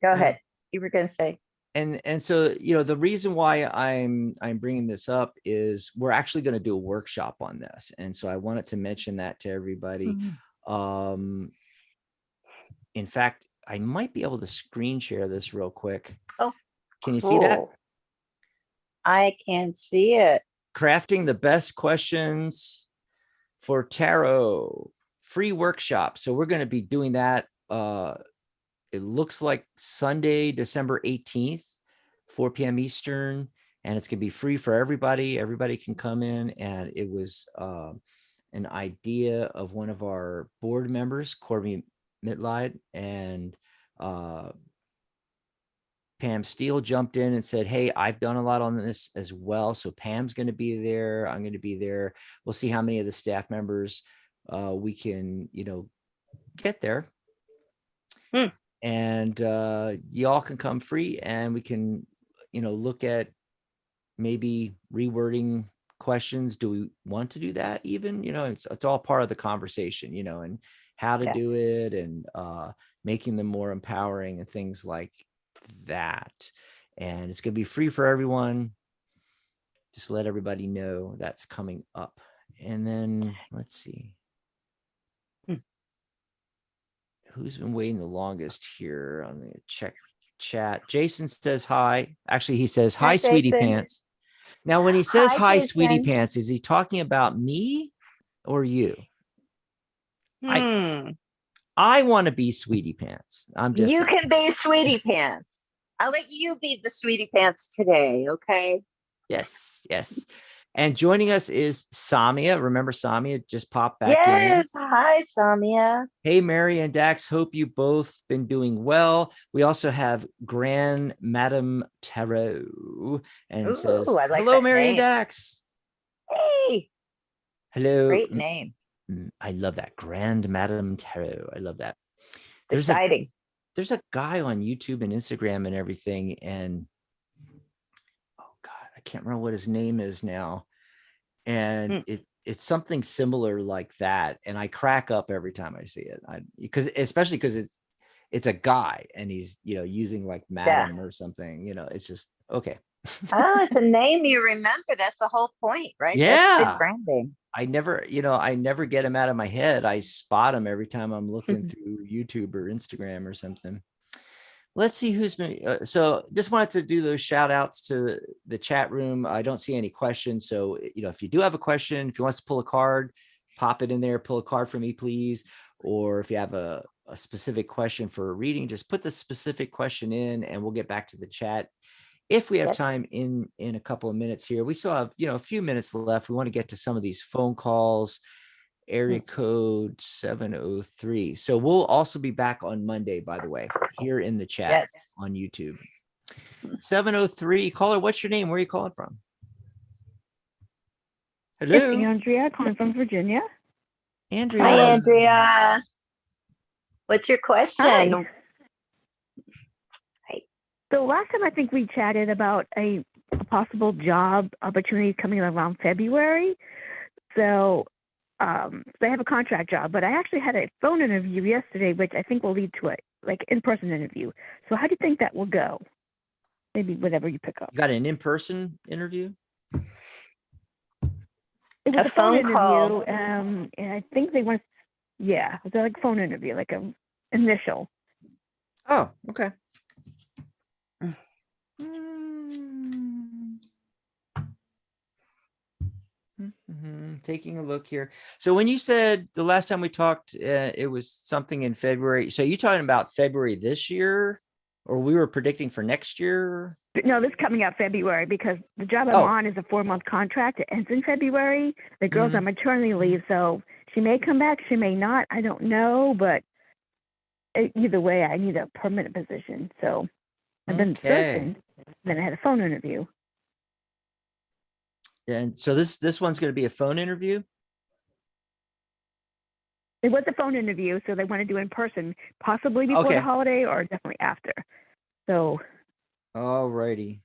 C: Go
B: Yeah.
C: ahead. You were going to say.
B: And so, the reason why I'm bringing this up is we're actually going to do a workshop on this. And so I wanted to mention that to everybody. In fact, I might be able to screen share this real quick.
C: Oh,
B: can you see that?
C: cool. I can see it.
B: Crafting the best questions for tarot, free workshop. So we're going to be doing that. It looks like Sunday, December 18th, 4 p.m. Eastern, and it's going to be free for everybody. Everybody can come in. And it was an idea of one of our board members, Corby Mitleid, and Pam Steele jumped in and said, hey, I've done a lot on this as well. So Pam's going to be there. I'm going to be there. We'll see how many of the staff members we can, get there. And y'all can come free, and we can, look at maybe rewording questions. Do we want to do that? Even, it's all part of the conversation, and how to do it, and making them more empowering and things like that. And it's going to be free for everyone. Just let everybody know that's coming up. And then let's see. Who's been waiting the longest here? I'm going to check chat. Jason says hi. Actually, he says hi, sweetie
E: Jason.
B: pants. Now, when he says hi,
E: Jason.
B: sweetie pants, is he talking about me or you? I want to be sweetie pants. I'm just
C: You
B: saying.
C: can be sweetie pants. I'll let you be the sweetie pants today, okay?
B: Yes. And joining us is Samia. Remember, Samia just popped back in.
C: Yes. Hi, Samia.
B: Hey, Mary and Dax. Hope you both been doing well. We also have Grand Madame Tarot, and says,
C: I like
B: hello,
C: that
B: Mary and
C: name.
B: Dax.
C: Hey.
B: Hello.
C: Great name.
B: I love that. Grand Madame Tarot. I love that.
C: Exciting.
B: There's a guy on YouTube and Instagram and everything, and oh God, I can't remember what his name is now. And it's something similar like that. And I crack up every time I see it. Especially because it's a guy, and he's, using like madam or something, it's just okay.
C: It's a name you remember. That's the whole point, right?
B: Yeah.
C: That's good branding.
B: I never get him out of my head. I spot him every time I'm looking through YouTube or Instagram or something. Let's see who's been. So just wanted to do those shout outs to the chat room. I don't see any questions. So, if you do have a question, if you want to pull a card, pop it in there, pull a card for me, please. Or if you have a specific question for a reading, just put the specific question in, and we'll get back to the chat. If we have time in a couple of minutes here. We still have, a few minutes left. We want to get to some of these phone calls. Area code 703. So we'll also be back on Monday, by the way, here in the chat on YouTube. 703. Caller, what's your name? Where are you calling from? Hello.
E: It's Andrea calling from Virginia.
B: Andrea.
C: Hi, Andrea. What's your question?
E: Hi. So last time I think we chatted about a possible job opportunity coming around February. So they have a contract job, but I actually had a phone interview yesterday, which I think will lead to a in-person interview. So how do you think that will go? Maybe whatever you pick up.
B: You got an in-person interview?
E: It was
C: a phone call.
E: And I think they want, it was like a phone interview, like a initial.
B: Oh, okay. Taking a look here. So when you said the last time we talked, it was something in February. So you talking about February this year, or we were predicting for next year?
F: No, this is coming out February because the job I'm
B: Oh.
F: on is a 4-month contract. It ends in February. The girl's on maternity leave, so she may come back, she may not. I don't know, but either way, I need a permanent position. So I've been searching. Then I had a phone interview.
B: And so this one's going to be a phone interview?
F: It was a phone interview, so they want to do in person, possibly before the holiday or definitely after. So.
B: All righty.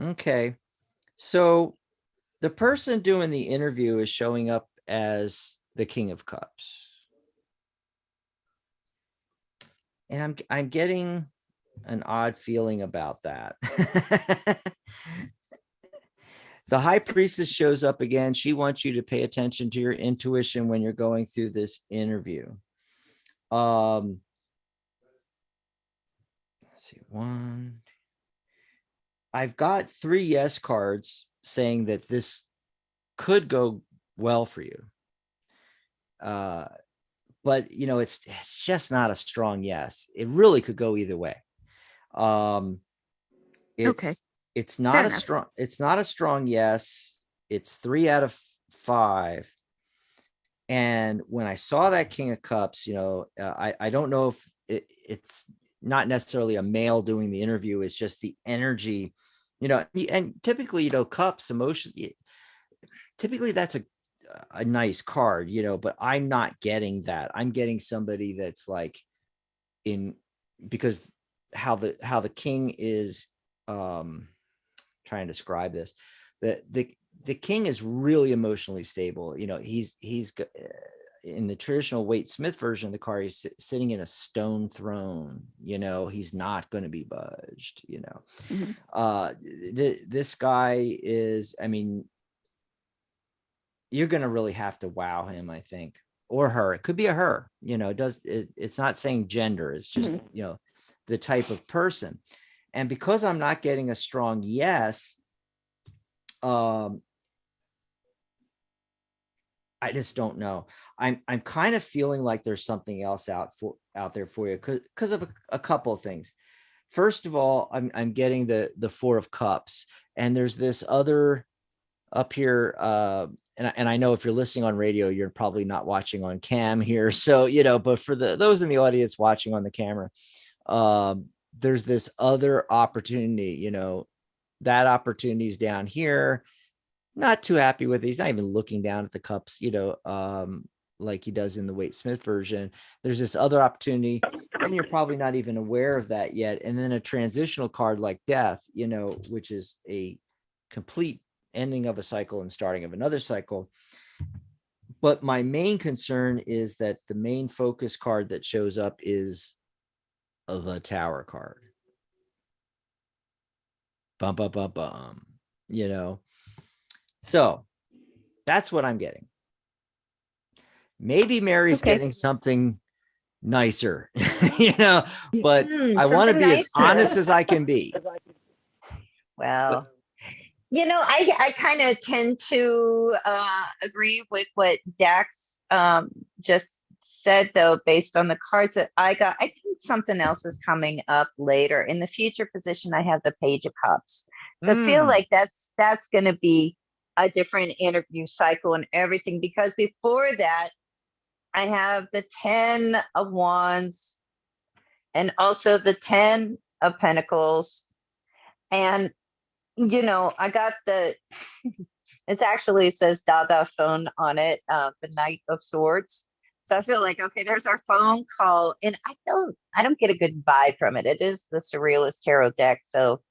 B: Okay. So the person doing the interview is showing up as the King of Cups. And I'm getting an odd feeling about that. The High Priestess shows up again. She wants you to pay attention to your intuition when you're going through this interview. Let's see, I've got 3 yes cards saying that this could go well for you. But you know, it's just not a strong yes. It really could go either way. It's not a strong yes. It's 3 out of 5. And when I saw that King of Cups, you know, I don't know if it's not necessarily a male doing the interview. It's just the energy, you know, and typically, you know, cups, emotions, typically that's a nice card, you know, but I'm not getting that. I'm getting somebody that's like because how the king is, trying to describe this, the king is really emotionally stable. You know, he's in the traditional Waite Smith version of the card, he's sitting in a stone throne. You know, he's not going to be budged. You know, this guy is, I mean, you're going to really have to wow him, I think, or her. It could be a her. You know, it's not saying gender. It's just you know, the type of person. And because I'm not getting a strong yes, I just don't know. I'm kind of feeling like there's something else out there for you because of a couple of things. First of all, I'm getting the 4 of Cups, and there's this other up here. And I know if you're listening on radio, you're probably not watching on cam here. So, you know, but for those in the audience watching on the camera, there's this other opportunity, you know, that opportunity is down here. Not too happy with it. He's not even looking down at the cups, you know, like he does in the Waite Smith version. There's this other opportunity, and you're probably not even aware of that yet. And then a transitional card like Death, you know, which is a complete ending of a cycle and starting of another cycle. But my main concern is that the main focus card that shows up is the Tower card. Bum, bum, bum, bum, you know. So that's what I'm getting. Maybe Mary's getting something nicer, you know, but I want to be nicer, as honest as I can be.
C: Well, you know, I kind of tend to agree with what Dax just said, though, based on the cards that I got. I think something else is coming up later. In the future position, I have the Page of Cups. So I feel like that's going to be a different interview cycle and everything, because before that, I have the 10 of Wands and also the 10 of Pentacles. And, you know, I got it actually says Dada phone on it, the Knight of Swords. So I feel like, okay, there's our phone call. And I don't get a good vibe from it. It is the Surrealist Tarot deck. So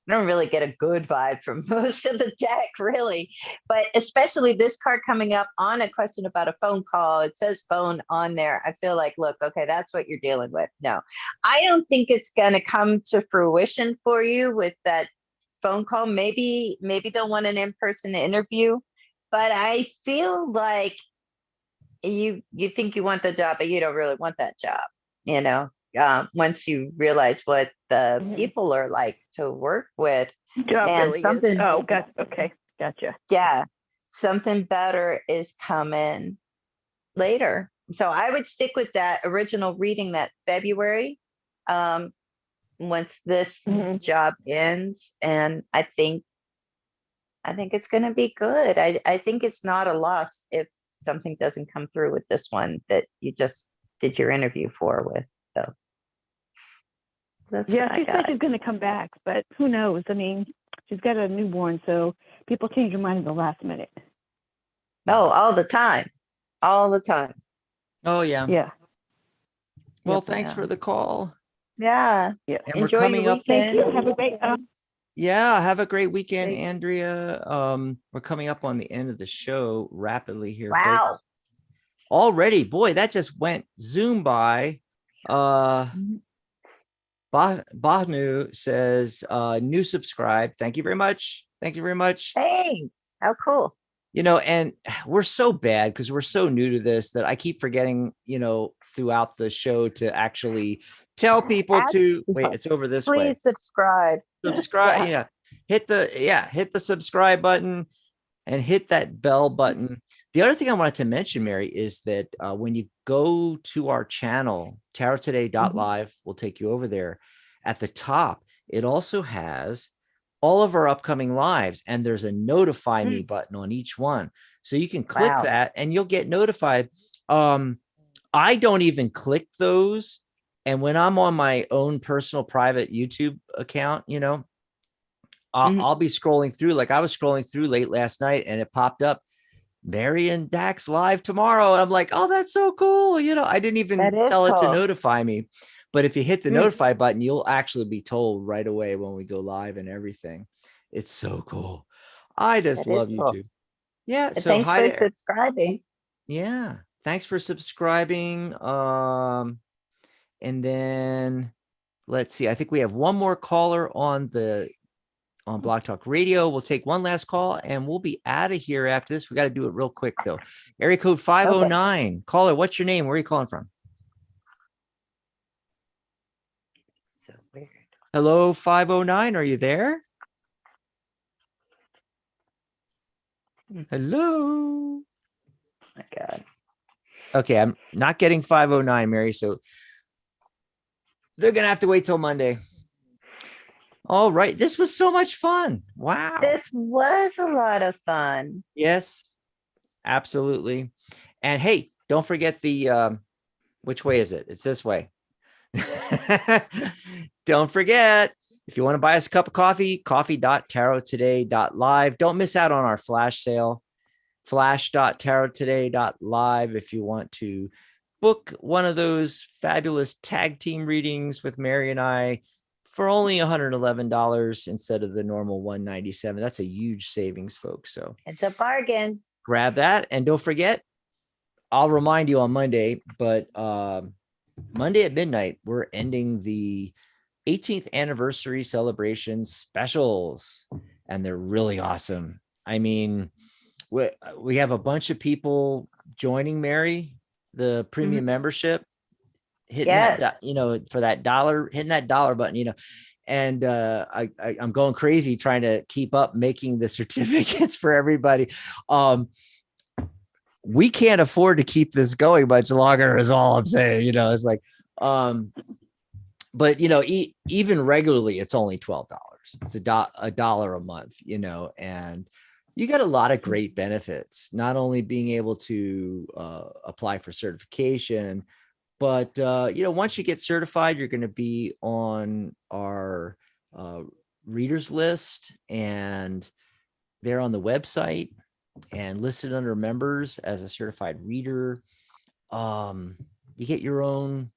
C: I don't really get a good vibe from most of the deck, really. But especially this card coming up on a question about a phone call. It says phone on there. I feel like, look, okay, that's what you're dealing with. No, I don't think it's going to come to fruition for you with that phone call. Maybe they'll want an in-person interview. But I feel like you think you want the job, but you don't really want that job, you know? once you realize what the
F: Mhm.
C: people are like to work with.
F: Job
C: And
F: really
C: something,
F: is. Oh, okay, gotcha.
C: yeah, something better is coming later. So I would stick with that original reading that February. Um, once this
F: Mhm.
C: job ends, and I think it's going to be good. I think it's not a loss if something doesn't come through with this one that you just did your interview for with. So that's
F: Yeah,
C: what I
F: she said
C: got.
F: she's going to come back, but who knows? I mean, she's got a newborn, so people change their mind at the last minute.
C: Oh, all the time, all the time.
B: Oh yeah.
F: Yeah,
B: Well,
F: Yep.
B: thanks
C: Yeah.
B: for the call.
C: Yeah.
F: yeah.
B: And we're
C: Enjoy your
B: coming up.
F: Thank you.
C: weekend.
F: Have a great.
B: Yeah, have a great weekend,
C: Thank-
B: Andrea. We're coming up on the end of the show rapidly here, folks.
C: Wow.
B: Already, boy, that just went zoom by.
C: Mhm.
B: Bahnu says, new subscribe. Thank you very much. Thank you very much.
C: Thanks. How cool.
B: And we're so bad because we're so new to this that I keep forgetting, throughout the show to actually tell people
C: Ask
B: to wait,
C: people,
B: it's over this way.
C: please subscribe.
B: Subscribe,
C: Yeah.
B: hit the subscribe button and hit that bell button. The other thing I wanted to mention, Mary, is that when you go to our channel, tarottoday.live will take you over there. At the top, it also has all of our upcoming lives, and there's a notify me button on each one. So you can click
C: Wow.
B: that and you'll get notified. I don't even click those. And when I'm on my own personal private YouTube account, I'll be scrolling through, like I was scrolling through late last night and it popped up Mary and Dax live tomorrow. And I'm like, oh, that's so cool. I didn't even
C: That is
B: tell it to
C: cool.
B: notify me. But if you hit the
C: Mm.
B: notify button, you'll actually be told right away when we go live and everything. It's so cool. I just
C: That is
B: love
C: cool.
B: YouTube. Yeah.
C: And
B: So
C: thanks
B: hi
C: for
B: there.
C: subscribing.
B: Yeah. Thanks for subscribing. And then let's see. I think we have one more caller on Blog Talk Radio. We'll take one last call and we'll be out of here after this. We got to do it real quick though. Area code 509. Caller, what's your name? Where are you calling from?
C: So weird.
B: Hello, 509. Are you there? Hello.
C: Oh my God.
B: Okay, I'm not getting 509, Mary. So they're going to have to wait till Monday. All right. This was so much fun. Wow.
C: This was a lot of fun.
B: Yes, absolutely. And hey, don't forget which way is it? It's this way. Don't forget, if you want to buy us a cup of coffee, coffee.tarottoday.live. Don't miss out on our flash sale, flash.tarottoday.live. If you want to book one of those fabulous tag team readings with Mary and I for only $111 instead of the normal $197. That's a huge savings, folks. So
C: It's a bargain.
B: grab that. And don't forget, I'll remind you on Monday, but Monday at midnight, we're ending the 18th anniversary celebration specials, and they're really awesome. I mean, we have a bunch of people joining Mary, the premium membership, hitting that, for that dollar, hitting that dollar button, and I'm going crazy trying to keep up making the certificates for everybody. We can't afford to keep this going much longer is all I'm saying. It's like, but even regularly, it's only $12. It's a dollar a month, and you got a lot of great benefits, not only being able to apply for certification, but once you get certified, you're going to be on our readers list, and they're on the website and listed under members as a certified reader. You get your own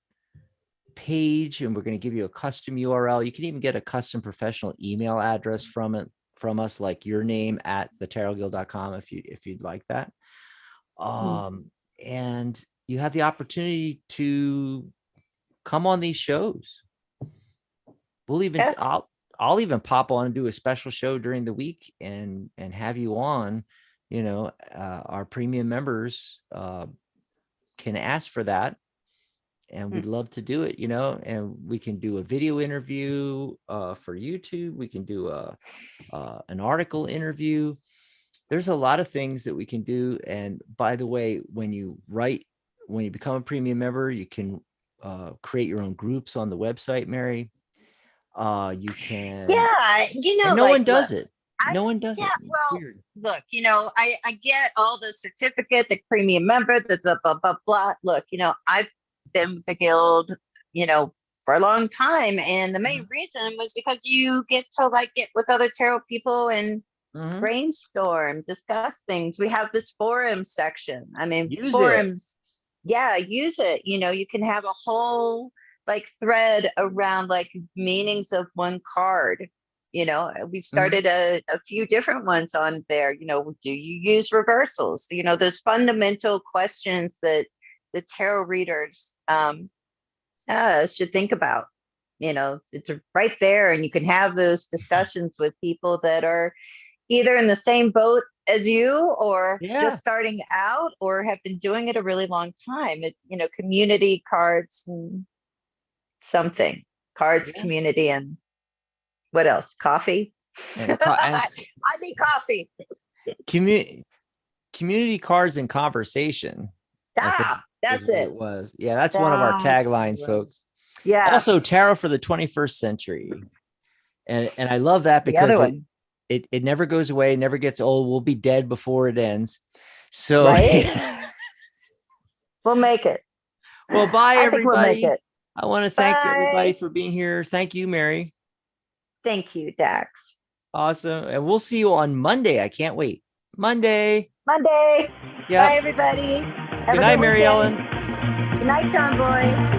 B: page, and we're going to give you a custom URL. You can even get a custom professional email address from us, like your name at thetarotguild.com if you'd like that. And you have the opportunity to come on these shows. We'll even I'll even pop on and do a special show during the week and have you on. Our premium members can ask for that, and we'd love to do it, and we can do a video interview for YouTube. We can do an article interview. There's a lot of things that we can do. And by the way, when you become a premium member, you can create your own groups on the website, Mary. You can.
C: Yeah,
B: And no
C: like,
B: one does
C: look,
B: it. No one does it. It's
C: well,
B: weird.
C: look, I get all the certificate, the premium member, the blah, blah, blah, blah. Look, I've been with the guild, for a long time. And the main reason was because you get to like get with other tarot people and brainstorm, discuss things. We have this forum section. I mean,
B: Use
C: forums, yeah, use it. You can have a whole like thread around like meanings of one card. We've started a few different ones on there. Do you use reversals? Those fundamental questions that the tarot readers should think about. It's right there, and you can have those discussions with people that are either in the same boat as you, or just starting out, or have been doing it a really long time. Community cards and community, and what else? Coffee. I need coffee.
B: Community cards and conversation.
C: That's it.
B: It was. Yeah, that's one of our taglines, folks.
C: Yeah.
B: Also, tarot for the 21st century. And I love that because it never goes away, never gets old. We'll be dead before it ends. So
C: we'll make it.
B: Well, bye, everybody.
C: We'll
B: I want to thank everybody for being here. Thank you, Mary.
C: Thank you, Dax.
B: Awesome. And we'll see you on Monday. I can't wait. Monday.
C: Yep. Bye, everybody.
B: Good night, Mary Ellen.
C: Good night, John Boy.